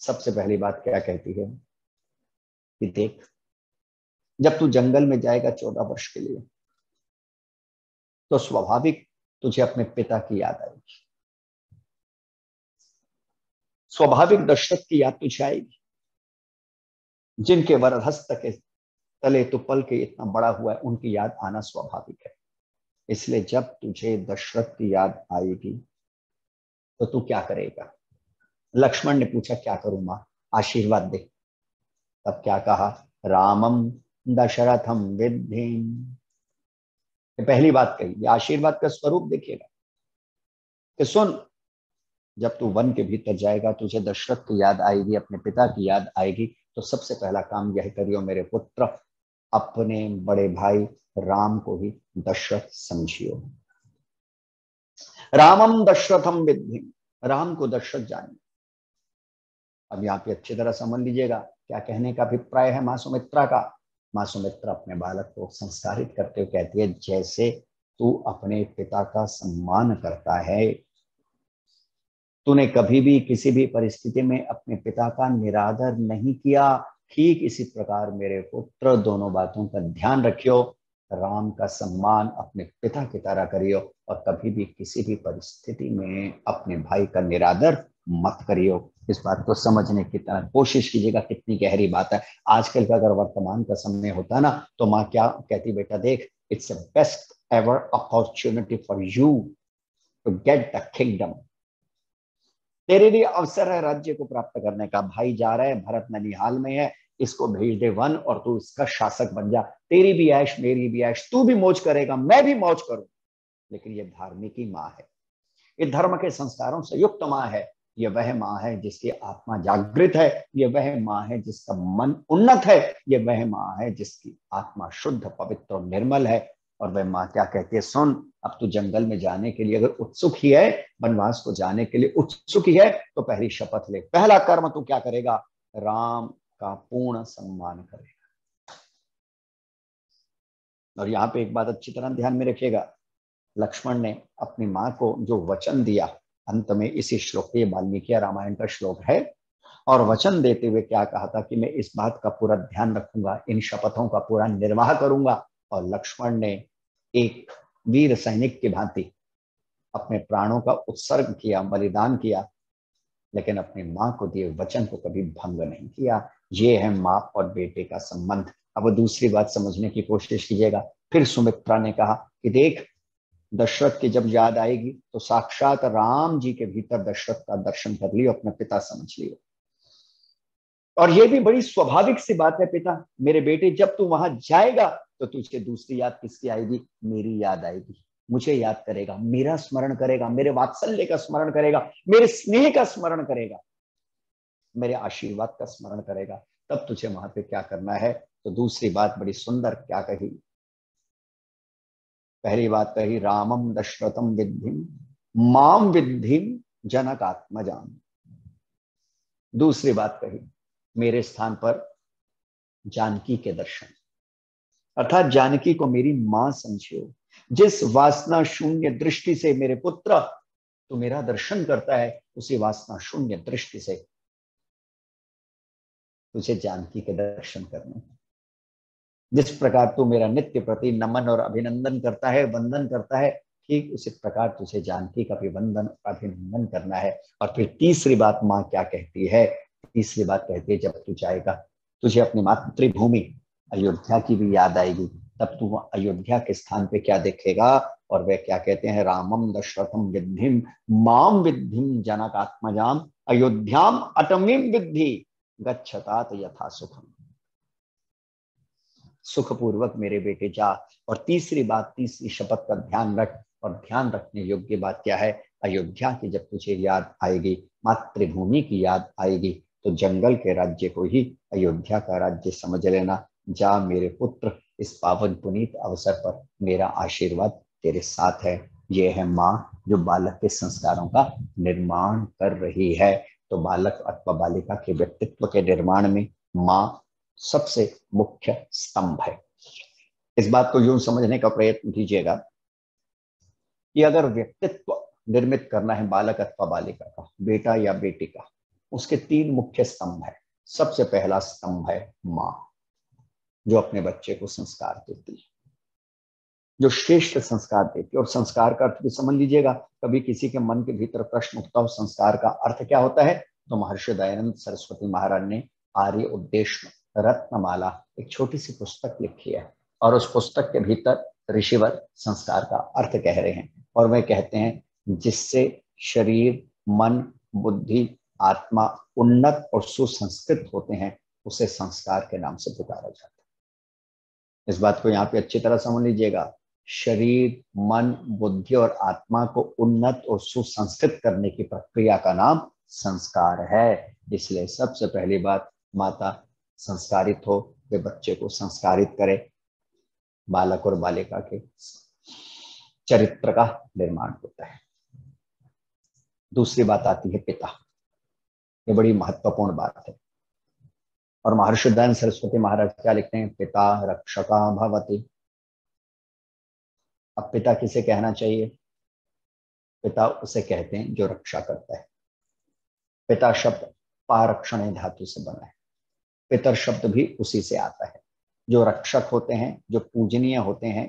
सबसे पहली बात क्या कहती है कि देख, जब तू जंगल में जाएगा 14 वर्ष के लिए, तो स्वाभाविक तुझे अपने पिता की याद आएगी, स्वाभाविक दशरथ की याद तुझे आएगी, जिनके वरदहस्त के तले तो पल के इतना बड़ा हुआ है, उनकी याद आना स्वाभाविक है। इसलिए जब तुझे दशरथ की याद आएगी तो तू क्या करेगा? लक्ष्मण ने पूछा, क्या करूं मां, आशीर्वाद दे। तब क्या कहा? रामम दशरथम विद्धि। पहली बात कही, आशीर्वाद का स्वरूप देखिएगा कि सुन, जब तू वन के भीतर जाएगा, तुझे दशरथ की याद आएगी, अपने पिता की याद आएगी, तो सबसे पहला काम यह करियो मेरे पुत्र, अपने बड़े भाई राम को ही दशरथ समझियो। रामम दशरथम विद्धि, राम को दशरथ जानिए। अब यहाँ पे अच्छी तरह समझ लीजिएगा क्या कहने का अभिप्राय है माँ सुमित्रा का। माँ सुमित्रा अपने बालक को संस्कारित करते हुए कहती है, जैसे तू अपने पिता का सम्मान करता है, तूने कभी भी किसी भी परिस्थिति में अपने पिता का निरादर नहीं किया। ठीक इसी प्रकार मेरे पुत्र दोनों बातों का ध्यान रखियो। राम का सम्मान अपने पिता की तरह करियो और कभी भी किसी भी परिस्थिति में अपने भाई का निरादर मत करियो। इस बात को समझने की तरह कोशिश कीजिएगा, कितनी गहरी बात है। आजकल का अगर वर्तमान का समय होता ना तो माँ क्या कहती, बेटा देख, it's the best ever opportunity for you to get the kingdom. तेरे लिए अवसर है राज्य को प्राप्त करने का। भाई जा रहा है, भरत ननिहाल में है, इसको भेज दे वन और तू इसका शासक बन जा। तेरी भी ऐश मेरी भी ऐश, तू भी मौज करेगा मैं भी मौज करूं। लेकिन ये धार्मिक ही माँ है, ये धर्म के संस्कारों से युक्त माँ है। ये वह माँ है जिसकी आत्मा जागृत है, ये वह माँ है जिसका मन उन्नत है, ये वह माँ है जिसकी आत्मा शुद्ध पवित्र और निर्मल है। और वह माँ क्या कहती है, सुन, अब तू जंगल में जाने के लिए अगर उत्सुक ही है, वनवास को जाने के लिए उत्सुक ही है, तो पहली शपथ ले, पहला कर्म तू क्या करेगा, राम का पूर्ण सम्मान करेगा। और यहाँ पे एक बात अच्छी तरह ध्यान में रखिएगा, लक्ष्मण ने अपनी माँ को जो वचन दिया, अंत में इसी श्लोक, ये वाल्मीकि रामायण का श्लोक है, और वचन देते हुए क्या कहा था कि मैं इस बात का पूरा ध्यान रखूंगा, इन शपथों का पूरा निर्वाह करूंगा। और लक्ष्मण ने एक वीर सैनिक की भांति अपने प्राणों का उत्सर्ग किया, बलिदान किया, लेकिन अपनी माँ को दिए वचन को कभी भंग नहीं किया। ये है माँ और बेटे का संबंध। अब दूसरी बात समझने की कोशिश कीजिएगा। फिर सुमित्रा ने कहा कि देख, दशरथ की जब याद आएगी तो साक्षात राम जी के भीतर दशरथ का दर्शन कर लियो, अपना पिता समझ लियो। और ये भी बड़ी स्वाभाविक सी बात है, पिता मेरे बेटे जब तू वहां जाएगा तो तुझे दूसरी याद किसकी आएगी, मेरी याद आएगी। मुझे याद करेगा, मेरा स्मरण करेगा, मेरे वात्सल्य का स्मरण करेगा, मेरे स्नेह का स्मरण करेगा, मेरे आशीर्वाद का स्मरण करेगा। तब तुझे वहां पे क्या करना है। तो दूसरी बात बड़ी सुंदर क्या कही, पहली बात कही, रामम दशरथम विद्धिम माम विद्धिम जनकात्मजाम। दूसरी बात कही, मेरे स्थान पर जानकी के दर्शन, अर्थात जानकी को मेरी मां समझियो। जिस वासना शून्य दृष्टि से मेरे पुत्र तो मेरा दर्शन करता है, उसी वासना शून्य दृष्टि से तुझे जानकी के दर्शन करने। जिस प्रकार तू मेरा नित्य प्रति नमन और अभिनंदन करता है, वंदन करता है, ठीक उसी प्रकार तुझे जानकी का भी वंदन अभिनंदन करना है। और फिर तीसरी बात माँ क्या कहती है, तीसरी बात कहती है, जब तू जाएगा तुझे अपनी मातृभूमि अयोध्या की भी याद आएगी। तब तू अयोध्या के स्थान पे क्या देखेगा, और वे क्या कहते हैं, रामम दशरथम विद्धिम माम विद्धिम जनकात्मजाम अयोध्याम अटमीम विद्धि गच्छतात यथा सुखम। सुखपूर्वक मेरे बेटे जा। और तीसरी बात, तीसरी शपथ का ध्यान रख, और ध्यान रखने योग्य बात क्या है, अयोध्या की जब तुझे याद आएगी, मातृभूमि की याद आएगी, तो जंगल के राज्य को ही अयोध्या का राज्य समझ लेना। जा मेरे पुत्र, इस पावन पुनीत अवसर पर मेरा आशीर्वाद तेरे साथ है। ये है माँ जो बालक के संस्कारों का निर्माण कर रही है। तो बालक अथवा बालिका के व्यक्तित्व के निर्माण में माँ सबसे मुख्य स्तंभ है। इस बात को यूं समझने का प्रयत्न कीजिएगा कि अगर व्यक्तित्व निर्मित करना है बालक अथवा बालिका का, बेटा या बेटी का, उसके तीन मुख्य स्तंभ है। सबसे पहला स्तंभ है माँ, जो अपने बच्चे को संस्कार देती है, जो श्रेष्ठ संस्कार देती है। और संस्कार का अर्थ भी समझ लीजिएगा। कभी किसी के मन के भीतर प्रश्न उठता हो संस्कार का अर्थ क्या होता है, तो महर्षि दयानंद सरस्वती महाराज ने आर्य उद्देश्य रत्नमाला एक छोटी सी पुस्तक लिखी है, और उस पुस्तक के भीतर ऋषिवर संस्कार का अर्थ कह रहे हैं। और वह कहते हैं, जिससे शरीर, मन, बुद्धि, आत्मा उन्नत और सुसंस्कृत होते हैं, उसे संस्कार के नाम से पुकारा जाता है। इस बात को यहाँ पे अच्छी तरह समझ लीजिएगा। शरीर, मन, बुद्धि और आत्मा को उन्नत और सुसंस्कृत करने की प्रक्रिया का नाम संस्कार है। इसलिए सबसे पहली बात, माता संस्कारित हो, वे बच्चे को संस्कारित करे, बालक और बालिका के चरित्र का निर्माण होता है। दूसरी बात आती है पिता। ये बड़ी महत्वपूर्ण बात है। और महर्षि दयानंद सरस्वती महाराज क्या लिखते हैं, पिता रक्षका भवति। अब पिता किसे कहना चाहिए, पिता उसे कहते हैं जो रक्षा करता है। पिता शब्द पारक्षण धातु से बना है। पितर शब्द भी उसी से आता है। जो रक्षक होते हैं, जो पूजनीय होते हैं,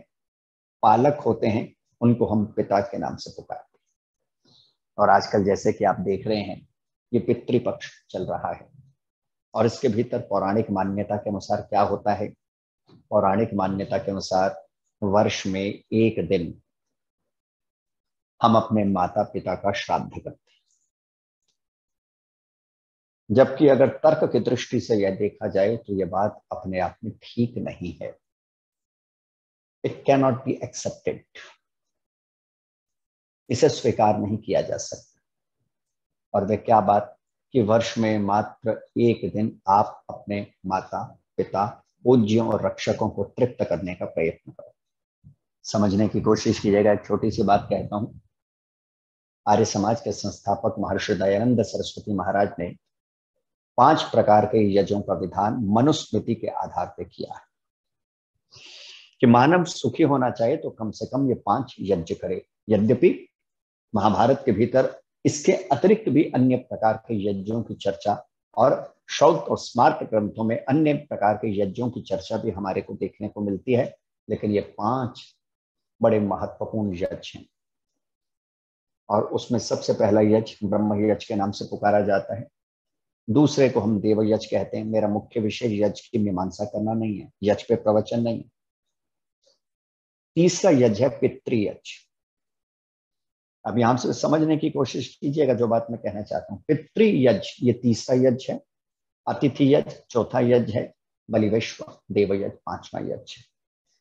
पालक होते हैं, उनको हम पिता के नाम से पुकारते हैं। और आजकल जैसे कि आप देख रहे हैं, ये पितृपक्ष चल रहा है और इसके भीतर पौराणिक मान्यता के अनुसार क्या होता है? पौराणिक मान्यता के अनुसार वर्ष में एक दिन हम अपने माता पिता का श्राद्ध करते हैं। जबकि अगर तर्क की दृष्टि से यह देखा जाए तो यह बात अपने आप में ठीक नहीं है। It can not be accepted. इसे स्वीकार नहीं किया जा सकता। और वह क्या बात कि वर्ष में मात्र एक दिन आप अपने माता पिता पूज्यों और रक्षकों को तृप्त करने का प्रयत्न करो। समझने की कोशिश कीजिएगा। एक छोटी सी बात कहता हूं। आर्य समाज के संस्थापक महर्षि दयानंद सरस्वती महाराज ने 5 प्रकार के यज्ञों का विधान मनुस्मृति के आधार पर किया है कि मानव सुखी होना चाहे तो कम से कम ये 5 यज्ञ करे। यद्यपि महाभारत के भीतर इसके अतिरिक्त भी अन्य प्रकार के यज्ञों की चर्चा और शौत और स्मार्त ग्रंथों में अन्य प्रकार के यज्ञों की चर्चा भी हमारे को देखने को मिलती है। लेकिन ये 5 बड़े महत्वपूर्ण यज्ञ हैं और उसमें सबसे पहला यज्ञ ब्रह्म यज्ञ के नाम से पुकारा जाता है। दूसरे को हम देव यज्ञ कहते हैं। मेरा मुख्य विषय यज्ञ की मीमांसा करना नहीं है, यज्ञ पे प्रवचन नहीं है। तीसरा यज्ञ है पितृयज्ञ। अब यहां से समझने की कोशिश कीजिएगा जो बात मैं कहना चाहता हूं। पितृयज्ञ ये तीसरा यज्ञ है, अतिथि यज्ञ चौथा यज्ञ है, बलिवेश्व देव यज्ञ 5वां यज्ञ है।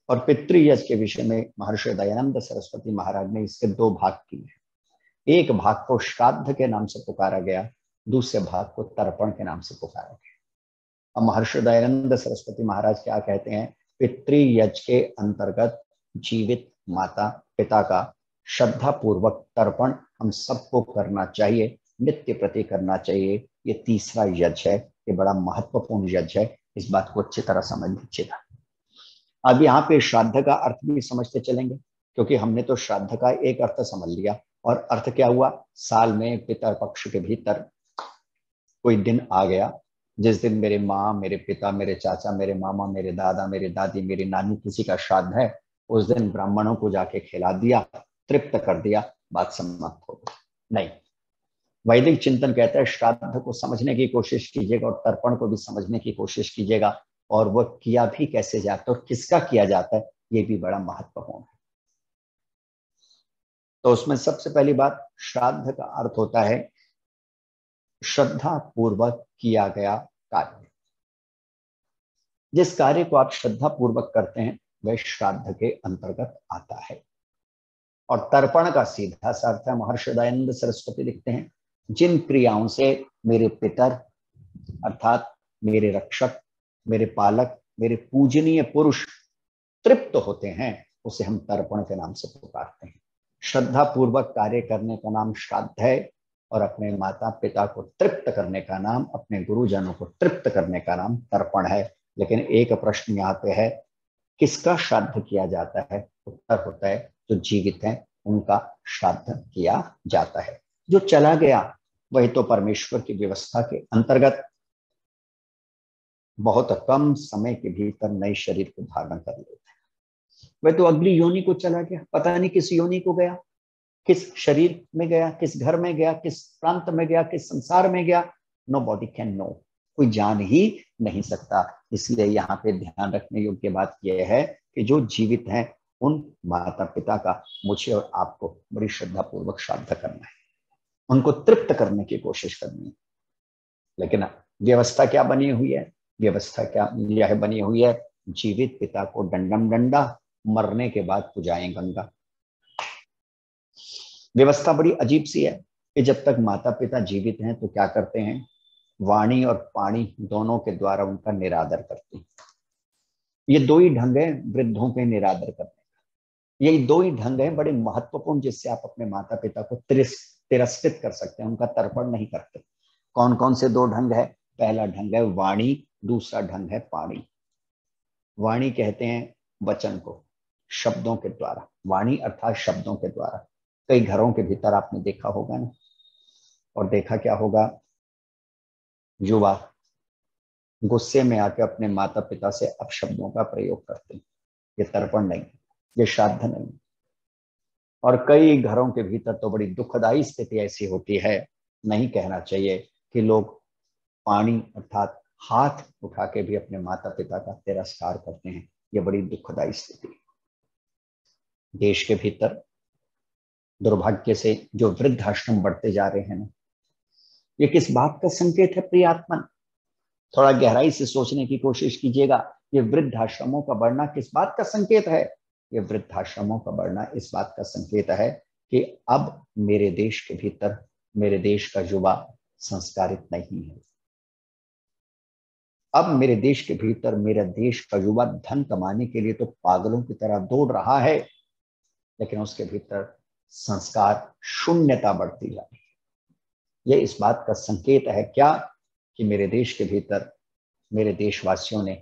और पितृयज्ञ के विषय में महर्षि दयानंद सरस्वती महाराज ने इसके 2 भाग किए हैं। एक भाग को श्राद्ध के नाम से पुकारा गया, दूसरे भाग को तर्पण के नाम से पुकारा गया। अब महर्षि दयानंद सरस्वती महाराज क्या कहते हैं? पितृयज्ञ के अंतर्गत जीवित माता पिता का श्रद्धा पूर्वक तर्पण हम सबको करना चाहिए, नित्य प्रति करना चाहिए। ये तीसरा यज्ञ है, ये बड़ा महत्वपूर्ण यज्ञ है। इस बात को अच्छी तरह समझ लीजिएगा। अब यहाँ पे श्राद्ध का अर्थ भी समझते चलेंगे, क्योंकि हमने तो श्राद्ध का एक अर्थ समझ लिया। और अर्थ क्या हुआ? साल में पितर पक्ष के भीतर कोई दिन आ गया जिस दिन मेरे माँ, मेरे पिता, मेरे चाचा, मेरे मामा, मेरे दादा, मेरी दादी, मेरी नानी किसी का श्राद्ध है। उस दिन ब्राह्मणों को जाके खिला दिया, तृप्त कर दिया, बात समाप्त हो गई। नहीं, वैदिक चिंतन कहता है श्राद्ध को समझने की कोशिश कीजिएगा और तर्पण को भी समझने की कोशिश कीजिएगा, और वह किया भी कैसे जाता है और किसका किया जाता है, ये भी बड़ा महत्वपूर्ण है। तो उसमें सबसे पहली बात, श्राद्ध का अर्थ होता है श्रद्धा पूर्वक किया गया कार्य। जिस कार्य को आप श्रद्धा पूर्वक करते हैं वह श्राद्ध के अंतर्गत आता है। और तर्पण का सीधा सा अर्थ है, महर्षि दयानंद सरस्वती लिखते हैं, जिन क्रियाओं से मेरे पितर अर्थात मेरे रक्षक, मेरे पालक, मेरे पूजनीय पुरुष तृप्त होते हैं उसे हम तर्पण के नाम से पुकारते हैं। श्रद्धा पूर्वक कार्य करने का नाम श्राद्ध है और अपने माता पिता को तृप्त करने का नाम, अपने गुरुजनों को तृप्त करने का नाम तर्पण है। लेकिन एक प्रश्न यहाँ पे है, किसका श्राद्ध किया जाता है? उत्तर होता है जो जीवित हैं उनका श्राद्ध किया जाता है। जो चला गया वही तो परमेश्वर की व्यवस्था के अंतर्गत बहुत कम समय के भीतर नए शरीर को धारण कर लेता है। वह तो अगली योनि को चला गया, पता नहीं किस योनि को गया, किस शरीर में गया, किस घर में गया, किस प्रांत में गया, किस संसार में गया। नो बॉडी कैन नो, कोई जान ही नहीं सकता। इसलिए यहाँ पे ध्यान रखने योग्य बात यह है कि जो जीवित हैं उन माता पिता का मुझे और आपको बड़ी श्रद्धा पूर्वक श्राद्ध करना है, उनको तृप्त करने की कोशिश करनी है। लेकिन व्यवस्था क्या बनी हुई है? व्यवस्था क्या यह बनी हुई है, जीवित पिता को दंडम डंडा, मरने के बाद पुजाएं गंगा। व्यवस्था बड़ी अजीब सी है कि जब तक माता पिता जीवित हैं तो क्या करते हैं, वाणी और पाणी दोनों के द्वारा उनका निरादर करते हैं। ये 2 ही ढंग है वृद्धों के निरादर करने का। यही 2 ही ढंग है बड़े महत्वपूर्ण जिससे आप अपने माता पिता को तिरस्कृत कर सकते हैं, उनका तर्पण नहीं करते। कौन कौन से 2 ढंग है? पहला ढंग है वाणी, दूसरा ढंग है पाणी। वाणी कहते हैं वचन को, शब्दों के द्वारा। वाणी अर्थात शब्दों के द्वारा। कई घरों के भीतर आपने देखा होगा ना, और देखा क्या होगा युवा गुस्से में आके अपने माता पिता से अपशब्दों का प्रयोग करते हैं। ये तर्पण नहीं, ये श्राद्ध नहीं। और कई घरों के भीतर तो बड़ी दुखदाई स्थिति ऐसी होती है, नहीं कहना चाहिए, कि लोग पानी अर्थात हाथ उठा के भी अपने माता पिता का तिरस्कार करते हैं। ये बड़ी दुखदाई स्थिति। देश के भीतर दुर्भाग्य से जो वृद्धाश्रम बढ़ते जा रहे हैं ना, ये किस बात का संकेत है प्रियात्मन? थोड़ा गहराई से सोचने की कोशिश कीजिएगा। ये वृद्धाश्रमों का बढ़ना किस बात का संकेत है? ये वृद्धाश्रमों का बढ़ना इस बात का संकेत है कि अब मेरे देश के भीतर मेरे देश का युवा संस्कारित नहीं है। अब मेरे देश के भीतर मेरा देश का युवा धन कमाने के लिए तो पागलों की तरह दौड़ रहा है, लेकिन उसके भीतर संस्कार शून्यता बढ़ती जा रही है। यह इस बात का संकेत है क्या कि मेरे देश के भीतर मेरे देशवासियों ने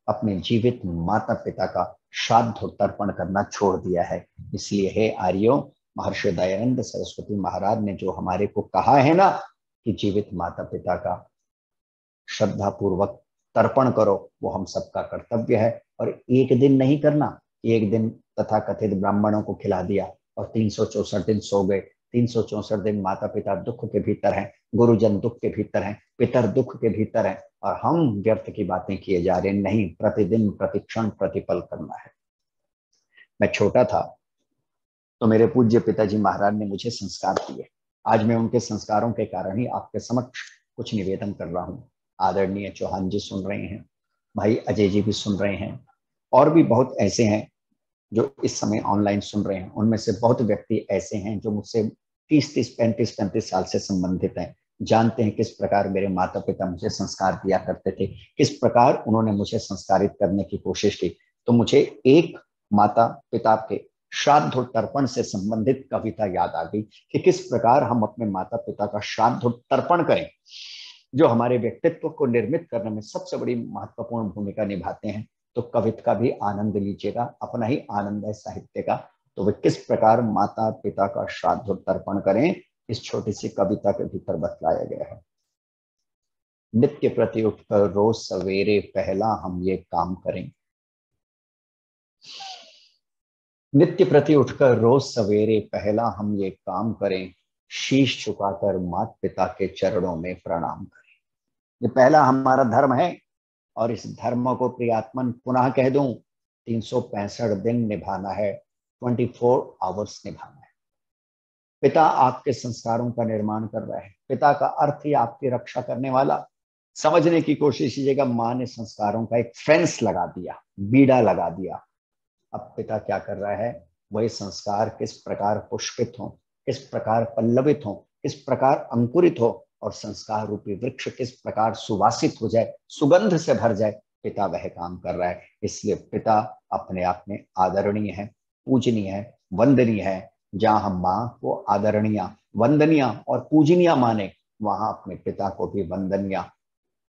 अपने जीवित माता पिता का श्राद्ध और तर्पण करना छोड़ दिया है। इसलिए हे आर्यों, महर्षि दयानंद सरस्वती महाराज ने जो हमारे को कहा है ना कि जीवित माता पिता का श्रद्धा पूर्वक तर्पण करो, वो हम सबका कर्तव्य है। और एक दिन नहीं करना, एक दिन तथाकथित ब्राह्मणों को खिला दिया और 364 दिन सो गए। 364 दिन माता पिता दुख के भीतर हैं, गुरुजन दुख के भीतर हैं, पितर दुख के भीतर हैं, और हम व्यर्थ की बातें किए जा रहे। नहीं, प्रतिदिन प्रतिक्षण प्रतिपल करना है। मैं छोटा था तो मेरे पूज्य पिताजी महाराज ने मुझे संस्कार दिए। आज मैं उनके संस्कारों के कारण ही आपके समक्ष कुछ निवेदन कर रहा हूँ। आदरणीय चौहान जी सुन रहे हैं, भाई अजय जी भी सुन रहे हैं, और भी बहुत ऐसे हैं जो इस समय ऑनलाइन सुन रहे हैं। उनमें से बहुत व्यक्ति ऐसे हैं जो मुझसे 35 साल से संबंधित हैं, जानते हैं किस प्रकार मेरे माता पिता मुझे संस्कार दिया करते थे, किस प्रकार उन्होंने मुझे संस्कारित करने की कोशिश की। तो मुझे एक माता पिता के श्राद्ध और तर्पण से संबंधित कविता याद आ गई कि किस प्रकार हम अपने माता पिता का श्राद्ध और तर्पण करें, जो हमारे व्यक्तित्व को निर्मित करने में सबसे बड़ी महत्वपूर्ण भूमिका निभाते हैं। तो कविता का भी आनंद लीजिएगा, अपना ही आनंद है साहित्य का। तो वे किस प्रकार माता पिता का श्राद्ध और तर्पण करें, इस छोटी सी कविता के भीतर बतलाया गया है। नित्य प्रति उठकर रोज सवेरे पहला हम ये काम करें। नित्य प्रति उठकर रोज सवेरे पहला हम ये काम करें, शीश झुकाकर माता पिता के चरणों में प्रणाम करें। ये पहला हमारा धर्म है, और इस धर्म को प्रियात्मन पुनः कह दूं, 365 दिन निभाना है, 24 आवर्स निभाना है। पिता आपके संस्कारों का निर्माण कर रहा है। पिता का अर्थ ही आपकी रक्षा करने वाला। समझने की कोशिश कीजिएगा, माँ ने संस्कारों का एक फेंस लगा दिया, बीड़ा लगा दिया। अब पिता क्या कर रहा है, वही संस्कार किस प्रकार पुष्पित हो, किस प्रकार पल्लवित हो, किस प्रकार अंकुरित हो, और संस्कार रूपी वृक्ष किस प्रकार सुवासित हो जाए, सुगंध से भर जाए, पिता वह काम कर रहा है। इसलिए पिता अपने आप में आदरणीय है, पूजनीय है, वंदनीय है। जहां हम माँ को आदरणीय, वंदनीय और पूजनीय माने, वहां अपने पिता को भी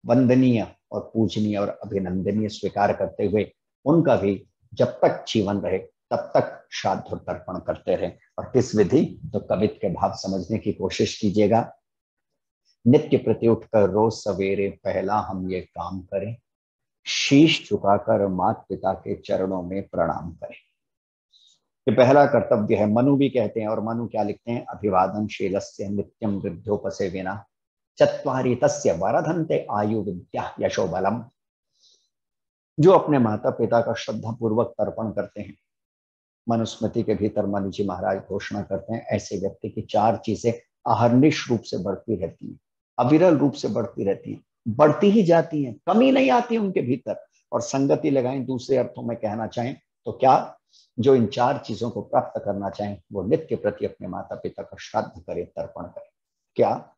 वंदनीय और पूजनीय और अभिनंदनीय स्वीकार करते हुए उनका भी जब तक जीवन रहे तब तक श्राद्ध और तर्पण करते रहे। और किस विधि, तो कविता के भाव समझने की कोशिश कीजिएगा। नित्य प्रति उठकर रोज सवेरे पहला हम ये काम करें, शीश झुकाकर माता पिता के चरणों में प्रणाम करें। ये पहला कर्तव्य है। मनु भी कहते हैं, और मनु क्या लिखते हैं, अभिवादन शीलस्य नित्यम वृद्धोपसेविना चत्वारि तस्य वरधन्ते आयु विद्या यशो बलम। जो अपने माता पिता का श्रद्धा पूर्वक तर्पण करते हैं, मनुस्मृति के भीतर मनु जी महाराज घोषणा करते हैं, ऐसे व्यक्ति की 4 चीजें अहर्निश रूप से बढ़ती रहती है, अविरल रूप से बढ़ती रहती है, बढ़ती ही जाती हैं, कमी नहीं आती उनके भीतर। और संगति लगाएं, दूसरे अर्थों में कहना चाहें तो क्या, जो इन 4 चीजों को प्राप्त करना चाहें वो नित्य प्रति अपने माता पिता का श्राद्ध करे, तर्पण करे। क्या?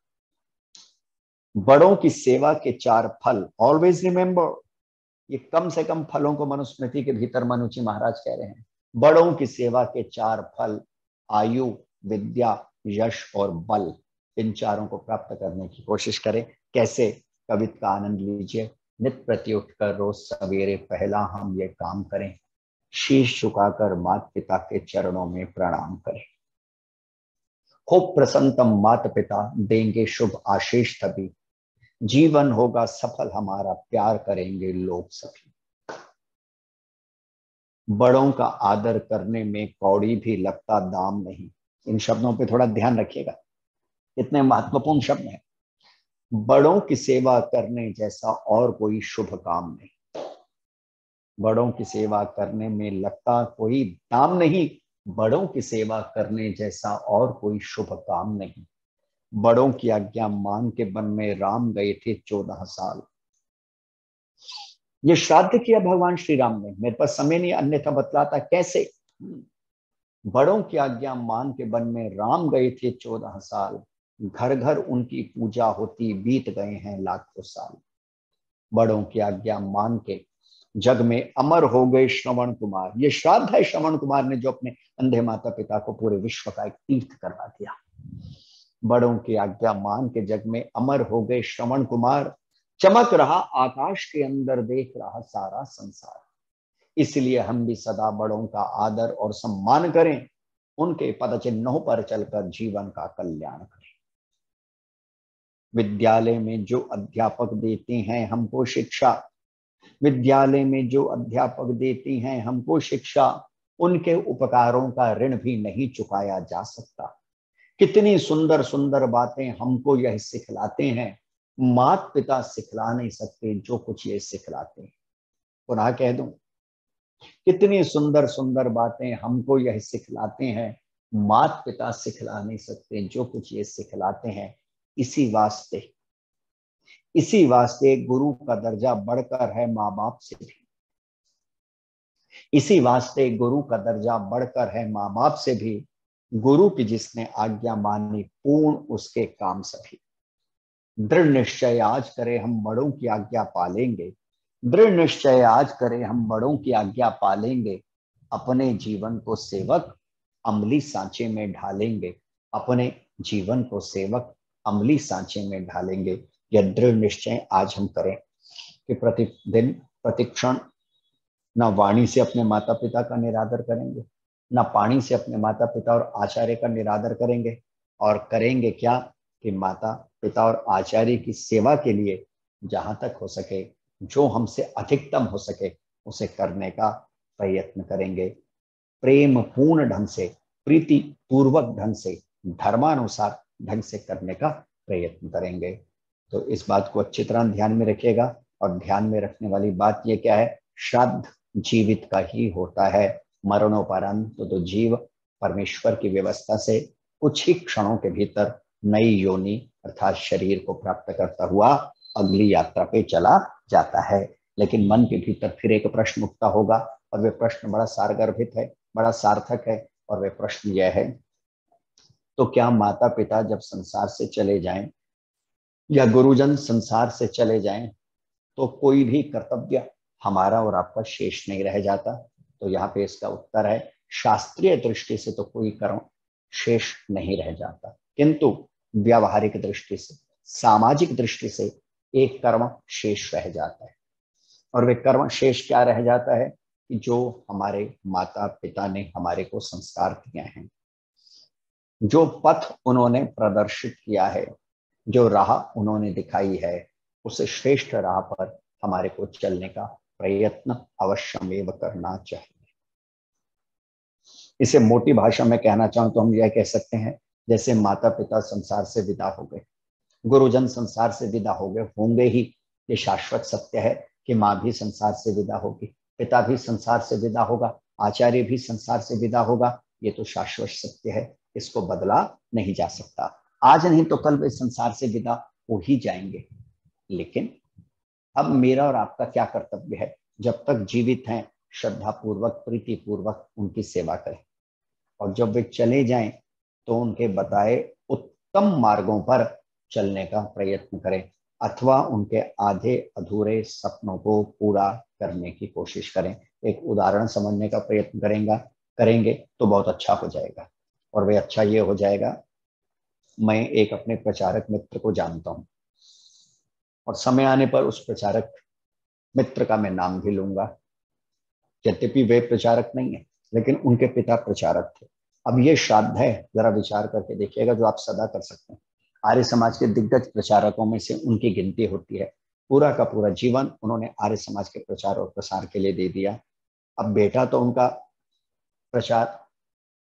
बड़ों की सेवा के 4 फल, ऑलवेज रिमेंबर। ये कम से कम फलों को मनुस्मृति के भीतर मनु जी महाराज कह रहे हैं। बड़ों की सेवा के 4 फल, आयु, विद्या, यश और बल, इन चारों को प्राप्त करने की कोशिश करें। कैसे? कविता का आनंद लीजिए। नित्य प्रति उठकर रोज सवेरे पहला हम ये काम करें, शीश झुकाकर माता पिता के चरणों में प्रणाम करें। खूब प्रसन्नतम माता पिता देंगे शुभ आशीष तभी, जीवन होगा सफल हमारा, प्यार करेंगे लोग सभी। बड़ों का आदर करने में कौड़ी भी लगता दाम नहीं। इन शब्दों पे थोड़ा ध्यान रखिएगा, इतने महत्वपूर्ण शब्द हैं। बड़ों की सेवा करने जैसा और कोई शुभ काम नहीं। बड़ों की सेवा करने में लगता कोई दाम नहीं। बड़ों की सेवा करने जैसा और कोई शुभ काम नहीं। बड़ों की आज्ञा मान के वन में राम गए थे 14 साल। ये श्राद्ध किया भगवान श्री राम ने, मेरे पास समय नहीं अन्यथा बतलाता कैसे। बड़ों की आज्ञा मान के वन में राम गए थे 14 साल। घर घर उनकी पूजा होती बीत गए हैं लाखों साल। बड़ों की आज्ञा मान के जग में अमर हो गए श्रवण कुमार। ये श्राद्ध है श्रवण कुमार ने, जो अपने अंधे माता पिता को पूरे विश्व का एक तीर्थ करवा दिया। बड़ों की आज्ञा मान के जग में अमर हो गए श्रवण कुमार। चमक रहा आकाश के अंदर, देख रहा सारा संसार। इसलिए हम भी सदा बड़ों का आदर और सम्मान करें, उनके पद चिन्हों पर चलकर जीवन का कल्याण करें। विद्यालय में जो अध्यापक देते हैं हमको शिक्षा, विद्यालय में जो अध्यापक देते हैं हमको शिक्षा, उनके उपकारों का ऋण भी नहीं चुकाया जा सकता। कितनी सुंदर सुंदर बातें हमको यह सिखलाते हैं, माता पिता सिखला नहीं सकते जो कुछ ये सिखलाते हैं। पुनः कह दूं, कितनी सुंदर सुंदर बातें हमको यह सिखलाते हैं, माता पिता सिखला नहीं सकते जो कुछ ये सिखलाते हैं। इसी वास्ते गुरु का दर्जा बढ़कर है माँ बाप से भी। इसी वास्ते गुरु का दर्जा बढ़कर है माँ बाप से भी। गुरु की जिसने आज्ञा मानी, पूर्ण उसके काम सभी। दृढ़ निश्चय आज करे हम बड़ों की आज्ञा पालेंगे। दृढ़ निश्चय आज करे हम बड़ों की आज्ञा पालेंगे। अपने जीवन को सेवक अमली सांचे में ढालेंगे। अपने जीवन को सेवक अमली सांचे में ढालेंगे। यह दृढ़ निश्चय आज हम करें कि प्रतिदिन प्रतिक्षण न वाणी से अपने माता पिता का निरादर करेंगे, न पानी से अपने माता पिता और आचार्य का निरादर करेंगे। और करेंगे क्या कि माता पिता और आचार्य की सेवा के लिए जहां तक हो सके, जो हमसे अधिकतम हो सके, उसे करने का प्रयत्न करेंगे। प्रेम पूर्ण ढंग से, प्रीति पूर्वक ढंग से, धर्मानुसार ढंग से करने का प्रयत्न करेंगे। तो इस बात को अच्छी तरह ध्यान में रखिएगा। और ध्यान में रखने वाली बात यह क्या है, श्राद्ध जीवित का ही होता है। मरणोपरांत तो जीव परमेश्वर की व्यवस्था से कुछ ही क्षणों के भीतर नई योनि अर्थात शरीर को प्राप्त करता हुआ अगली यात्रा पे चला जाता है। लेकिन मन के भीतर फिर एक प्रश्न उठता होगा, और वे प्रश्न बड़ा सारगर्भित है, बड़ा सार्थक है। और वे प्रश्न यह है, तो क्या माता पिता जब संसार से चले जाएं या गुरुजन संसार से चले जाएं, तो कोई भी कर्तव्य हमारा और आपका शेष नहीं रह जाता? तो यहाँ पे इसका उत्तर है, शास्त्रीय दृष्टि से तो कोई कर्म शेष नहीं रह जाता, किंतु व्यावहारिक दृष्टि से, सामाजिक दृष्टि से एक कर्म शेष रह जाता है। और वे कर्म शेष क्या रह जाता है कि जो हमारे माता पिता ने हमारे को संस्कार दिए हैं, जो पथ उन्होंने प्रदर्शित किया है, जो राह उन्होंने दिखाई है, उस श्रेष्ठ राह पर हमारे को चलने का प्रयत्न अवश्यमेव करना चाहिए। इसे मोटी भाषा में कहना चाहूं तो हम यह कह सकते हैं, जैसे माता पिता संसार से विदा हो गए, गुरुजन संसार से विदा हो गए, होंगे ही, ये शाश्वत सत्य है कि माँ भी संसार से विदा होगी, पिता भी संसार से विदा होगा, आचार्य भी संसार से विदा होगा। ये तो शाश्वत सत्य है, इसको बदला नहीं जा सकता। आज नहीं तो कल वे संसार से विदा हो ही जाएंगे। लेकिन अब मेरा और आपका क्या कर्तव्य है, जब तक जीवित हैं श्रद्धा पूर्वक, प्रीति पूर्वक उनकी सेवा करें, और जब वे चले जाएं तो उनके बताए उत्तम मार्गों पर चलने का प्रयत्न करें, अथवा उनके आधे अधूरे सपनों को पूरा करने की कोशिश करें। एक उदाहरण समझने का प्रयत्न करेंगे तो बहुत अच्छा हो जाएगा। और वह अच्छा ये हो जाएगा, मैं एक अपने प्रचारक मित्र को जानता हूं, और समय आने पर उस प्रचारक मित्र का मैं नाम भी लूंगा। यद्यपि वे प्रचारक नहीं है, लेकिन उनके पिता प्रचारक थे। अब ये श्राद्ध है, जरा विचार करके देखिएगा, जो आप सदा कर सकते हैं। आर्य समाज के दिग्गज प्रचारकों में से उनकी गिनती होती है। पूरा का पूरा जीवन उन्होंने आर्य समाज के प्रचार और प्रसार के लिए दे दिया। अब बेटा तो उनका प्रचार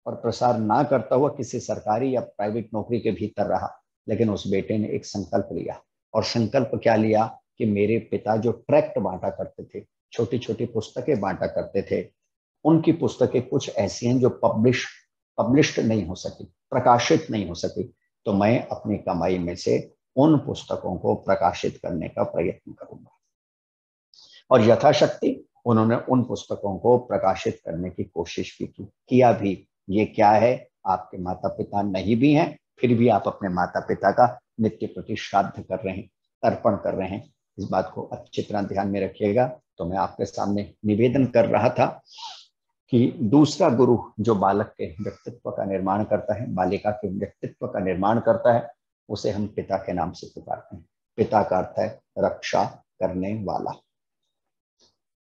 और प्रसार ना करता हुआ किसी सरकारी या प्राइवेट नौकरी के भीतर रहा, लेकिन उस बेटे ने एक संकल्प लिया। और संकल्प क्या लिया कि मेरे पिता जो ट्रैक्ट बांटा करते थे, छोटी छोटी पुस्तकें बांटा करते थे, उनकी पुस्तकें कुछ ऐसी हैं जो पब्लिश्ड नहीं हो सकी, प्रकाशित नहीं हो सकी, तो मैं अपनी कमाई में से उन पुस्तकों को प्रकाशित करने का प्रयत्न करूंगा। और यथाशक्ति उन्होंने उन पुस्तकों को प्रकाशित करने की कोशिश भी की, किया भी। ये क्या है, आपके माता पिता नहीं भी हैं, फिर भी आप अपने माता पिता का नित्य प्रति श्राद्ध कर रहे हैं, तर्पण कर रहे हैं। इस बात को अच्छी तरह ध्यान में रखिएगा। तो मैं आपके सामने निवेदन कर रहा था कि दूसरा गुरु जो बालक के व्यक्तित्व का निर्माण करता है, बालिका के व्यक्तित्व का निर्माण करता है, उसे हम पिता के नाम से पुकारते हैं। पिता का अर्थ है रक्षा करने वाला।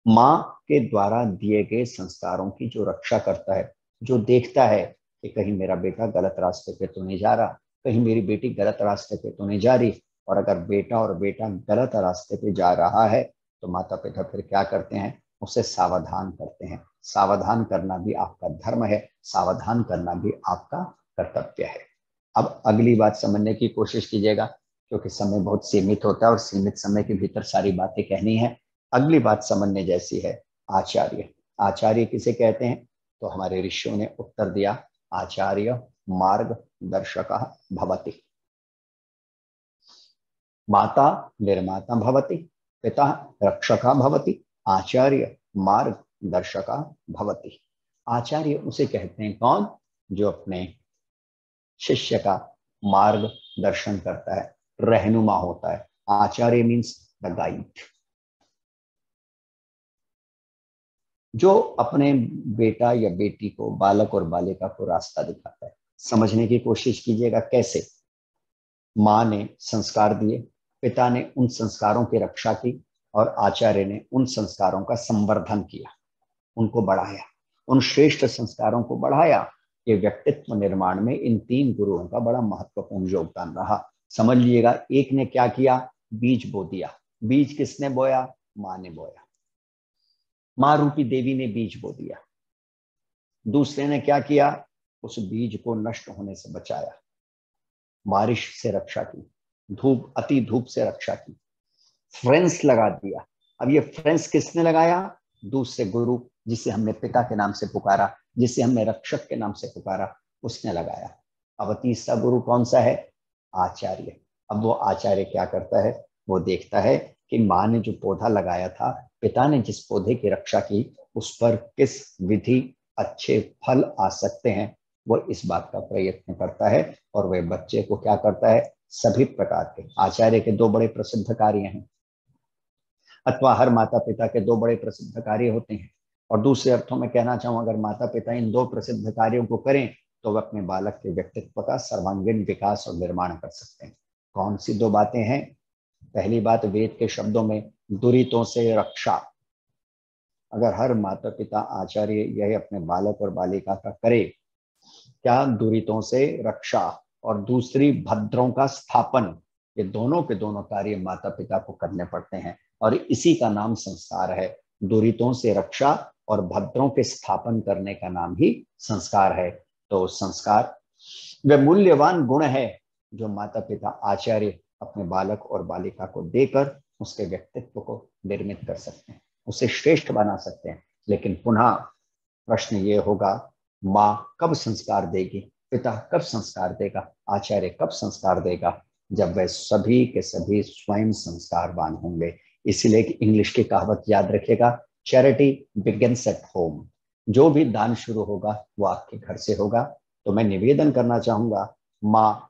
माँ के द्वारा दिए गए संस्कारों की जो रक्षा करता है, जो देखता है कि कहीं मेरा बेटा गलत रास्ते पे तो नहीं जा रहा, कहीं मेरी बेटी गलत रास्ते पे तो नहीं जा रही। और अगर बेटा गलत रास्ते पे जा रहा है तो माता पिता फिर क्या करते हैं, उसे सावधान करते हैं। सावधान करना भी आपका धर्म है, सावधान करना भी आपका कर्तव्य है। अब अगली बात समझने की कोशिश कीजिएगा, क्योंकि समय बहुत सीमित होता है और सीमित समय के भीतर सारी बातें कहनी है। अगली बात समझने जैसी है, आचार्य। आचार्य किसे कहते हैं? तो हमारे ऋषियों ने उत्तर दिया, आचार्य मार्गदर्शकः भवति। माता निर्माता भवति, पिता रक्षकः भवति, आचार्य मार्गदर्शकः भवति। आचार्य उसे कहते हैं कौन? जो अपने शिष्य का मार्गदर्शन करता है, रहनुमा होता है। आचार्य मीन्स द गाइड, जो अपने बेटा या बेटी को, बालक और बालिका को रास्ता दिखाता है। समझने की कोशिश कीजिएगा कैसे। माँ ने संस्कार दिए, पिता ने उन संस्कारों की रक्षा की और आचार्य ने उन संस्कारों का संवर्धन किया, उनको बढ़ाया, उन श्रेष्ठ संस्कारों को बढ़ाया। ये व्यक्तित्व निर्माण में इन तीन गुरुओं का बड़ा महत्वपूर्ण योगदान रहा। समझ लीजिएगा, एक ने क्या किया, बीज बो दिया। बीज किसने बोया? माँ ने बोया, माँ रूपी देवी ने बीज बो दिया। दूसरे ने क्या किया? उस बीज को नष्ट होने से बचाया, बारिश से रक्षा की, धूप, अति धूप से रक्षा की, फ्रेंस लगा दिया। अब ये फ्रेंस किसने लगाया? दूसरे गुरु, जिसे हमने पिता के नाम से पुकारा, जिसे हमने रक्षक के नाम से पुकारा, उसने लगाया। अब तीसरा गुरु कौन सा है? आचार्य। अब वो आचार्य क्या करता है? वो देखता है कि माँ ने जो पौधा लगाया था, पिता ने जिस पौधे की रक्षा की, उस पर किस विधि अच्छे फल आ सकते हैं, वो इस बात का प्रयत्न करता है। और वह बच्चे को क्या करता है? सभी प्रकार के, आचार्य के दो बड़े प्रसिद्ध कार्य हैं, अथवा हर माता पिता के दो बड़े प्रसिद्ध कार्य होते हैं। और दूसरे अर्थों में कहना चाहूँ, अगर माता पिता इन दो प्रसिद्ध कार्यों को करें तो वह अपने बालक के व्यक्तित्व का सर्वांगीण विकास और निर्माण कर सकते हैं। कौन सी दो बातें हैं? पहली बात, वेद के शब्दों में दुरितों से रक्षा। अगर हर माता पिता आचार्य यह अपने बालक और बालिका का करे, क्या? दुरितों से रक्षा। और दूसरी, भद्रों का स्थापन। ये दोनों के दोनों कार्य माता पिता को करने पड़ते हैं और इसी का नाम संस्कार है। दुरितों से रक्षा और भद्रों के स्थापन करने का नाम ही संस्कार है। तो संस्कार वह मूल्यवान गुण है जो माता पिता आचार्य अपने बालक और बालिका को देकर उसके व्यक्तित्व को निर्मित कर सकते हैं, उसे श्रेष्ठ बना सकते हैं। लेकिन पुनः प्रश्न ये होगा, माँ कब संस्कार देगी, पिता कब संस्कार देगा, आचार्य कब संस्कार देगा? जब वह सभी के सभी स्वयं संस्कारवान होंगे। इसीलिए इंग्लिश की कहावत याद रखिएगा, चैरिटी बिगिंस एट होम। जो भी दान शुरू होगा वो आपके घर से होगा। तो मैं निवेदन करना चाहूंगा, माँ,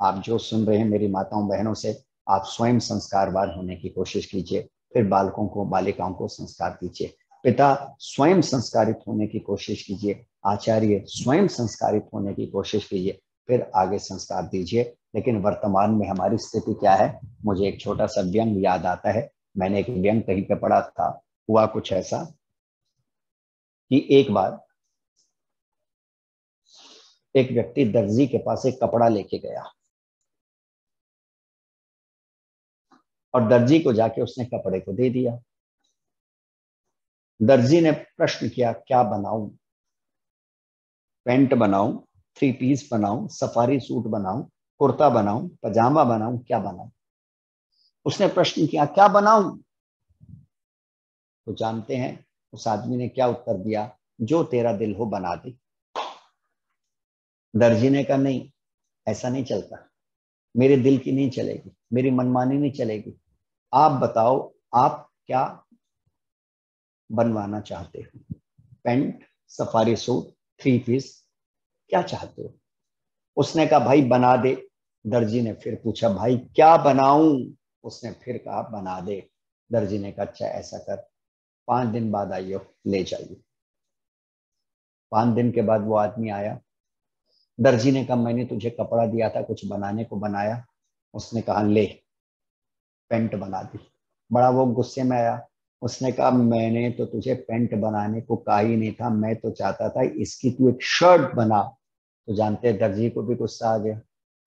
आप जो सुन रहे हैं मेरी माताओं बहनों से, आप स्वयं संस्कारवान होने की कोशिश कीजिए, फिर बालकों को, बालिकाओं को संस्कार दीजिए। पिता, स्वयं संस्कारित होने की कोशिश कीजिए। आचार्य, स्वयं संस्कारित होने की कोशिश कीजिए, फिर आगे संस्कार दीजिए। लेकिन वर्तमान में हमारी स्थिति क्या है? मुझे एक छोटा सा व्यंग याद आता है। मैंने एक व्यंग कहीं पे पढ़ा था। हुआ कुछ ऐसा कि एक बार एक व्यक्ति दर्जी के पास एक कपड़ा लेके गया और दर्जी को जाके उसने कपड़े को दे दिया। दर्जी ने प्रश्न किया, क्या बनाऊं? पैंट बनाऊं, 3 पीस बनाऊं, सफारी सूट बनाऊं, कुर्ता बनाऊं, पजामा बनाऊं, क्या बनाऊं? उसने प्रश्न किया, क्या बनाऊं? तो जानते हैं उस आदमी ने क्या उत्तर दिया? जो तेरा दिल हो बना दे। दर्जी ने कहा, नहीं, ऐसा नहीं चलता, मेरे दिल की नहीं चलेगी, मेरी मनमानी नहीं चलेगी। आप बताओ, आप क्या बनवाना चाहते हो? पैंट, सफारी सूट, 3 पीस, क्या चाहते हो? उसने कहा, भाई बना दे। दर्जी ने फिर पूछा, भाई क्या बनाऊं? उसने फिर कहा, बना दे। दर्जी ने कहा, अच्छा ऐसा कर, 5 दिन बाद आइयो, ले जाइए। 5 दिन के बाद वो आदमी आया। दर्जी ने कहा, मैंने तुझे कपड़ा दिया था, कुछ बनाने को बनाया? उसने कहा, ले, पेंट बना दी। बड़ा वो गुस्से में आया। उसने कहा, मैंने तो तुझे पेंट बनाने को कहा ही नहीं था, मैं तो चाहता था इसकी तू एक शर्ट बना। तो जानते हैं दर्जी को भी गुस्सा आ गया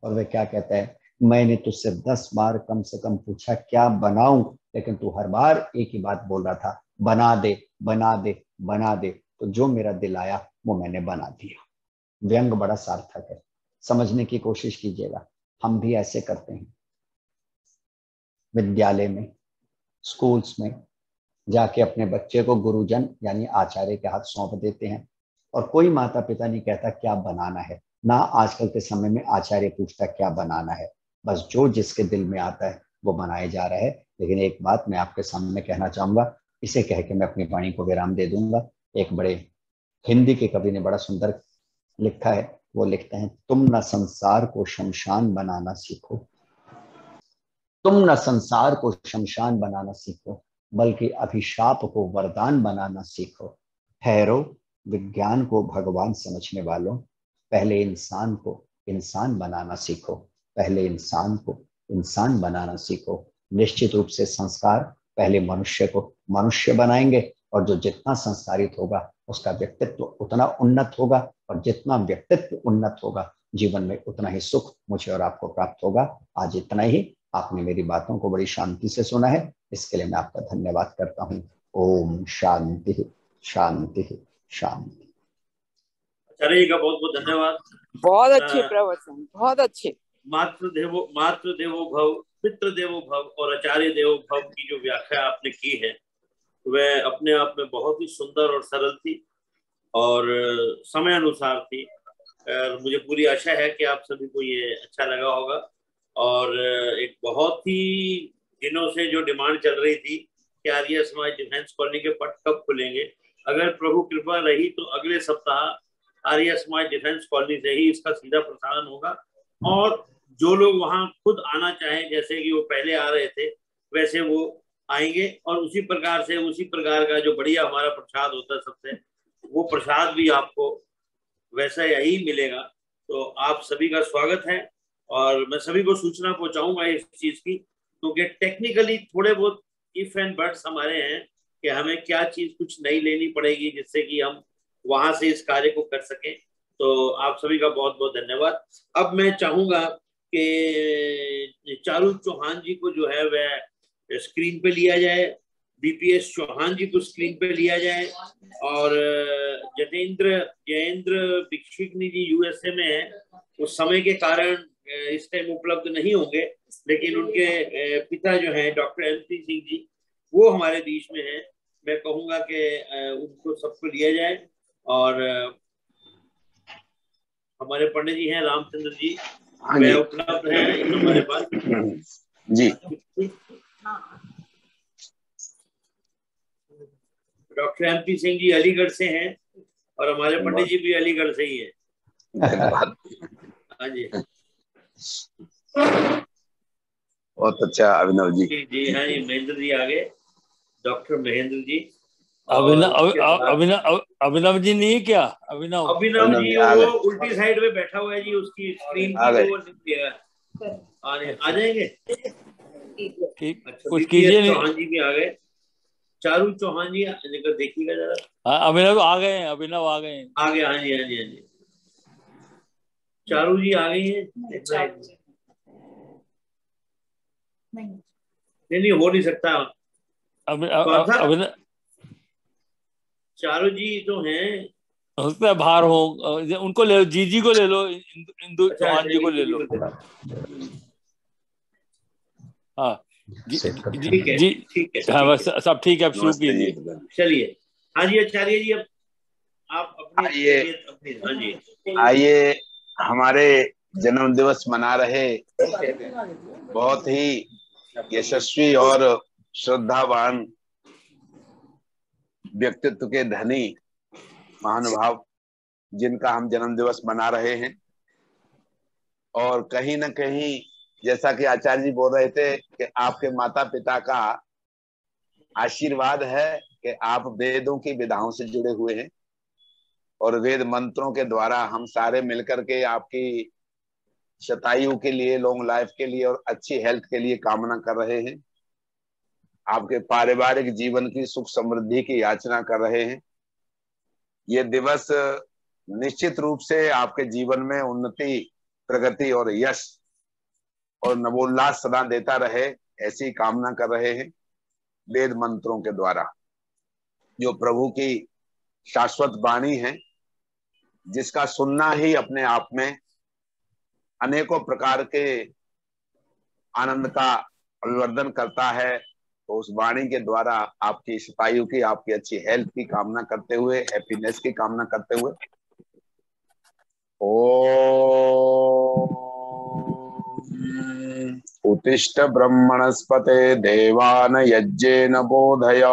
और वे क्या कहता है, मैंने तुझसे 10 बार कम से कम पूछा क्या बनाऊं, लेकिन तू हर बार एक ही बात बोल रहा था, बना दे बना दे बना दे। तो जो मेरा दिल आया वो मैंने बना दिया। व्यंग बड़ा सार्थक है, समझने की कोशिश कीजिएगा। हम भी ऐसे करते हैं, विद्यालय में, स्कूल्स में जाके अपने बच्चे को गुरुजन यानी आचार्य के हाथ सौंप देते हैं और कोई माता पिता नहीं कहता क्या बनाना है। ना आजकल के समय में आचार्य पूछता क्या बनाना है, बस जो जिसके दिल में आता है वो बनाया जा रहा है। लेकिन एक बात मैं आपके सामने कहना चाहूंगा, इसे कह के मैं अपनी वाणी को विराम दे दूंगा। एक बड़े हिंदी के कवि ने बड़ा सुंदर लिखा है, वो लिखते हैं, तुम न संसार को शमशान बनाना सीखो, तुम न संसार को शमशान बनाना सीखो, बल्कि अभिशाप को वरदान बनाना सीखो। ठहरो विज्ञान को भगवान समझने वालों, पहले इंसान को इंसान बनाना सीखो, पहले इंसान को इंसान बनाना सीखो। निश्चित रूप से संस्कार पहले मनुष्य को मनुष्य बनाएंगे और जो जितना संस्कारित होगा उसका व्यक्तित्व उतना उन्नत होगा और जितना व्यक्तित्व उन्नत होगा जीवन में उतना ही सुख मुझे और आपको प्राप्त होगा। आज इतना ही। आपने मेरी बातों को बड़ी शांति से सुना है, इसके लिए मैं आपका धन्यवाद करता हूँ। ओम शांति शांति शांति। आचार्य का बहुत बहुत धन्यवाद। बहुत अच्छे प्रवचन, बहुत अच्छे। मातृ देवो भव, पितृ देवो भव और आचार्य देवो भव की जो व्याख्या आपने की है वह अपने आप में बहुत ही सुंदर और सरल थी और समय अनुसार थी। मुझे पूरी आशा है कि आप सभी को ये अच्छा लगा होगा। और एक बहुत ही दिनों से जो डिमांड चल रही थी कि आर्य समाज डिफेंस कॉलोनी के पट कब खुलेंगे, अगर प्रभु कृपा रही तो अगले सप्ताह आर्य समाज डिफेंस कॉलोनी से ही इसका सीधा प्रसारण होगा। और जो लोग वहां खुद आना चाहें, जैसे कि वो पहले आ रहे थे वैसे वो आएंगे और उसी प्रकार का जो बढ़िया हमारा प्रसाद होता है सबसे, वो प्रसाद भी आपको वैसा यही मिलेगा। तो आप सभी का स्वागत है और मैं सभी को सूचना पहुंचाऊंगा इस चीज की, क्योंकि टेक्निकली थोड़े बहुत इफ एंड बट्स हमारे हैं कि हमें क्या चीज कुछ नई लेनी पड़ेगी जिससे कि हम वहां से इस कार्य को कर सकें। तो आप सभी का बहुत बहुत धन्यवाद। अब मैं चाहूंगा कि चारू चौहान जी को जो है वह स्क्रीन पे लिया जाए, बीपीएस चौहान जी को स्क्रीन पे लिया जाए और जयेंद्र भिक्षिकनी जी यूएसए में है, उस समय के कारण इस टाइम उपलब्ध नहीं होंगे, लेकिन उनके पिता जो हैं डॉक्टर एमपी सिंह जी वो हमारे बीच में हैं। मैं कहूंगा कि उनको सबको लिया जाए और हमारे पंडित जी हैं रामचंद्र जी, वे उपलब्ध हैं हमारे पास जी। डॉक्टर एमपी सिंह जी अलीगढ़ से हैं और हमारे पंडित जी भी अलीगढ़ से ही हैं। धन्यवाद। हाँ जी, बहुत अच्छा अभिनव जी। जी हाँ जी, महेंद्र जी आ गए, डॉक्टर महेंद्र जी। अभिनव जी नहीं क्या? अभिनव जी वो उल्टी साइड में बैठा हुआ है जी, उसकी स्क्रीन की वो आ जाएंगे। अच्छा, कुछ कीजिए। चौहान जी भी आ गए, चारू चौहान जी देखिएगा जरा। हाँ, अभिनव आ गए हैं, अभिनव आ गए हैं। आ गए, हाँ जी हाँ जी हाँ जी, चारू जी आ गई हैं। नहीं हो नहीं सकता। कौन था? अभी चारों जी तो हैं। हो सकता है बाहर हो, उनको ले लो, जीजी को ले लो, इंदु अच्छा चौहान जी को ले जी लो। बोलते हैं। हाँ सेट कर जी ठीक है जी। ठीक है हाँ ठीक बस सब ठीक है, अब शुरू नमस्ते जी। कीजिए। चलिए। हाँ जी आचार्य जी, अब आप अपनी आइए अपनी हाँ जी। आइए, हमारे जन्म दिवस मना रहे बहुत ही यशस्वी और श्रद्धावान व्यक्तित्व के धनी महानुभाव जिनका हम जन्म दिवस मना रहे हैं। और कहीं न कहीं जैसा कि आचार्य जी बोल रहे थे कि आपके माता पिता का आशीर्वाद है कि आप वेदों की विधाओं से जुड़े हुए हैं और वेद मंत्रों के द्वारा हम सारे मिलकर के आपकी शतायु के लिए, लॉन्ग लाइफ के लिए और अच्छी हेल्थ के लिए कामना कर रहे हैं। आपके पारिवारिक जीवन की सुख समृद्धि की याचना कर रहे हैं। ये दिवस निश्चित रूप से आपके जीवन में उन्नति, प्रगति और यश और नवोल्लास सदा देता रहे, ऐसी कामना कर रहे हैं वेद मंत्रों के द्वारा, जो प्रभु की शाश्वत वाणी है, जिसका सुनना ही अपने आप में अनेकों प्रकार के आनंद का अभिवर्धन करता है। तो उस वाणी के द्वारा आपकी शतायु की, आपकी अच्छी हेल्थ की कामना करते हुए, हैप्पीनेस की कामना करते हुए, उत्तिष्ठ ब्रह्मणस्पते देवान यज्ञेन बोधय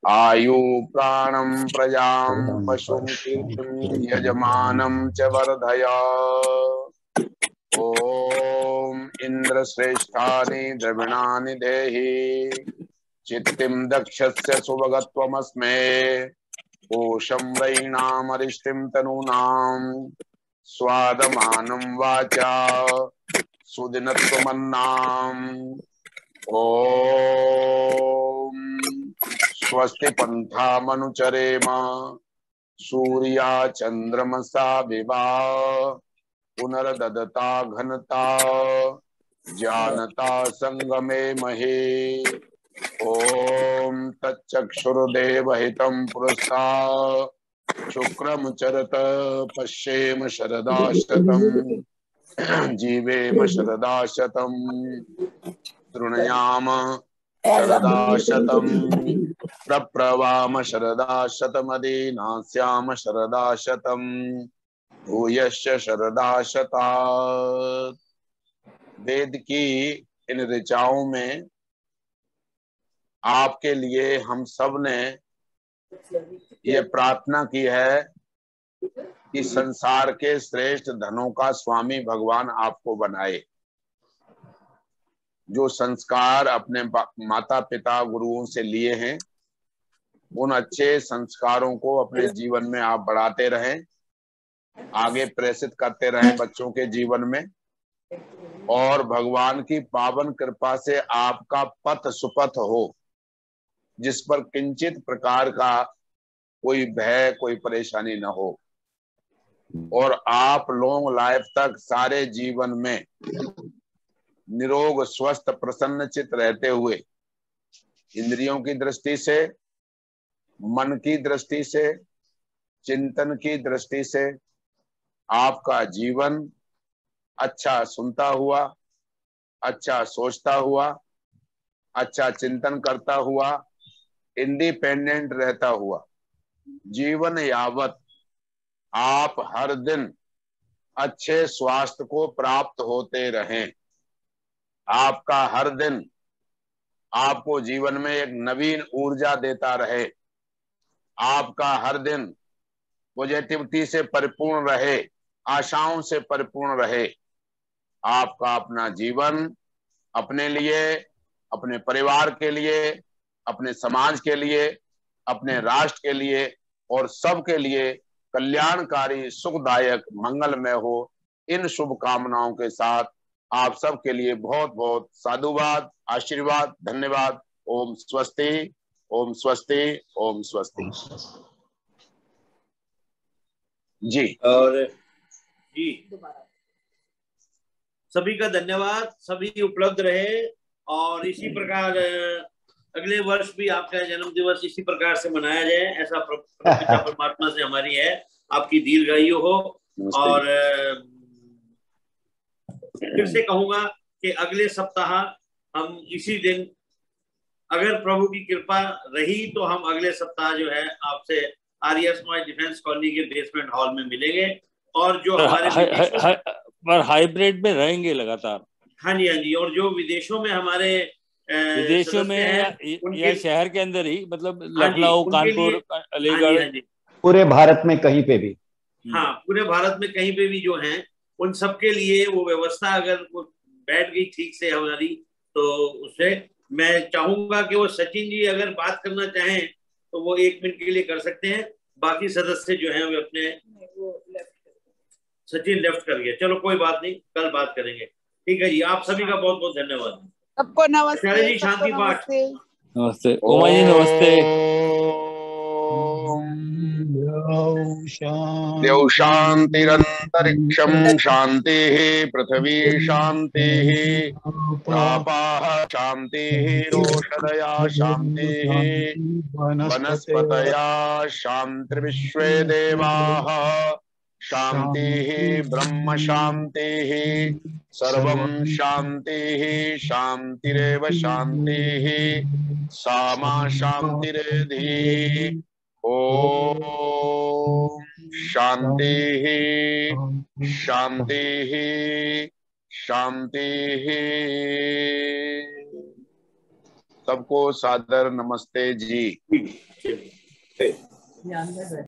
आयु प्राणं प्रजां पशुं कीर्तिं यजमानं च वर्धय। ओम इंद्र श्रेष्ठानि द्रविणानि देहि चित्तिं दक्षस्य सुभगत्वमस्मे कोशं वैणामरिष्टिं तनूनां स्वादमानं वाचा सुदिनत्वमन्नाम्। ओम स्वस्ति पन्थामनुचरेम सूर्या चंद्रमसा विवा पुनर्ददता घनता जानता संगमे महे। ओम तच्चक्षुर्देव हितं पुरस्ता शुक्रम चरत पश्येम शरदा शतम् जीवेम शरदा शतम् तृणयाम शरदा शतम् प्रप्रवाम शरदा शतमदीनास्याम शरदा शतम् भूयश्च शरदा शतात्। वेद की इन ऋचाओं में आपके लिए हम सब ने ये प्रार्थना की है कि संसार के श्रेष्ठ धनों का स्वामी भगवान आपको बनाए। जो संस्कार अपने माता पिता गुरुओं से लिए हैं, उन अच्छे संस्कारों को अपने जीवन में आप बढ़ाते रहें, आगे प्रेषित करते रहें बच्चों के जीवन में, और भगवान की पावन कृपा से आपका पथ सुपथ हो, जिस पर किंचित प्रकार का कोई भय, कोई परेशानी न हो, और आप लॉन्ग लाइफ तक सारे जीवन में निरोग, स्वस्थ, प्रसन्नचित रहते हुए इंद्रियों की दृष्टि से, मन की दृष्टि से, चिंतन की दृष्टि से आपका जीवन अच्छा सुनता हुआ, अच्छा सोचता हुआ, अच्छा चिंतन करता हुआ, इंडिपेंडेंट रहता हुआ जीवन यावत आप हर दिन अच्छे स्वास्थ्य को प्राप्त होते रहें। आपका हर दिन आपको जीवन में एक नवीन ऊर्जा देता रहे, आपका हर दिन पॉजिटिविटी से परिपूर्ण रहे, आशाओं से परिपूर्ण रहे। आपका अपना जीवन अपने लिए, अपने परिवार के लिए, अपने समाज के लिए, अपने राष्ट्र के लिए और सबके लिए कल्याणकारी, सुखदायक, मंगलमय हो। इन शुभकामनाओं के साथ आप सबके लिए बहुत बहुत साधुवाद, आशीर्वाद, धन्यवाद। ओम स्वस्ति, ओम स्वस्ति, ओम स्वस्ति। जी। और जी सभी का धन्यवाद। सभी उपलब्ध रहे और इसी प्रकार अगले वर्ष भी आपका जन्म दिवस इसी प्रकार से मनाया जाए, ऐसा पिता परमात्मा से हमारी है। आपकी दीर्घायु हो। और फिर से कहूंगा कि अगले सप्ताह हम इसी दिन, अगर प्रभु की कृपा रही तो हम अगले सप्ताह जो है आपसे आर्य समाज डिफेंस कॉलोनी के बेसमेंट हॉल में मिलेंगे। और जो हमारे पर हाइब्रिड में रहेंगे लगातार। हाँ जी, हाँ जी। और जो विदेशों में हमारे विदेशों में या शहर के अंदर ही, मतलब लखनऊ, कानपुर, अलीगढ़, हाँ जी, पूरे भारत में कहीं पे भी, हाँ पूरे भारत में कहीं पे भी जो हैं उन सबके लिए वो व्यवस्था अगर वो बैठ गई ठीक से हमारी, तो उससे मैं चाहूंगा कि वो सचिन जी अगर बात करना चाहें तो वो 1 मिनट के लिए कर सकते हैं। बाकी सदस्य जो हैं वो अपने, सचिन लेफ्ट कर गया, चलो कोई बात नहीं, कल बात करेंगे। ठीक है जी, आप सभी का बहुत बहुत धन्यवाद। सबको नमस्ते। आचार्य जी शांति पाठ। नमस्ते उमा जी, नमस्ते। देव शांतिरंतरिक्षम शांतिः पृथ्वी शांतिः आपाः शांतिः रोषधया शांतिः वनस्पतया शांतिर्विश्वे देवाः शांतिः ब्रह्म शांतिः सर्वं शांतिः शांतिरेव शांतिः सामा शांतिरेधि। ओम शांतिः शांतिः शांतिः। सबको सादर नमस्ते जी।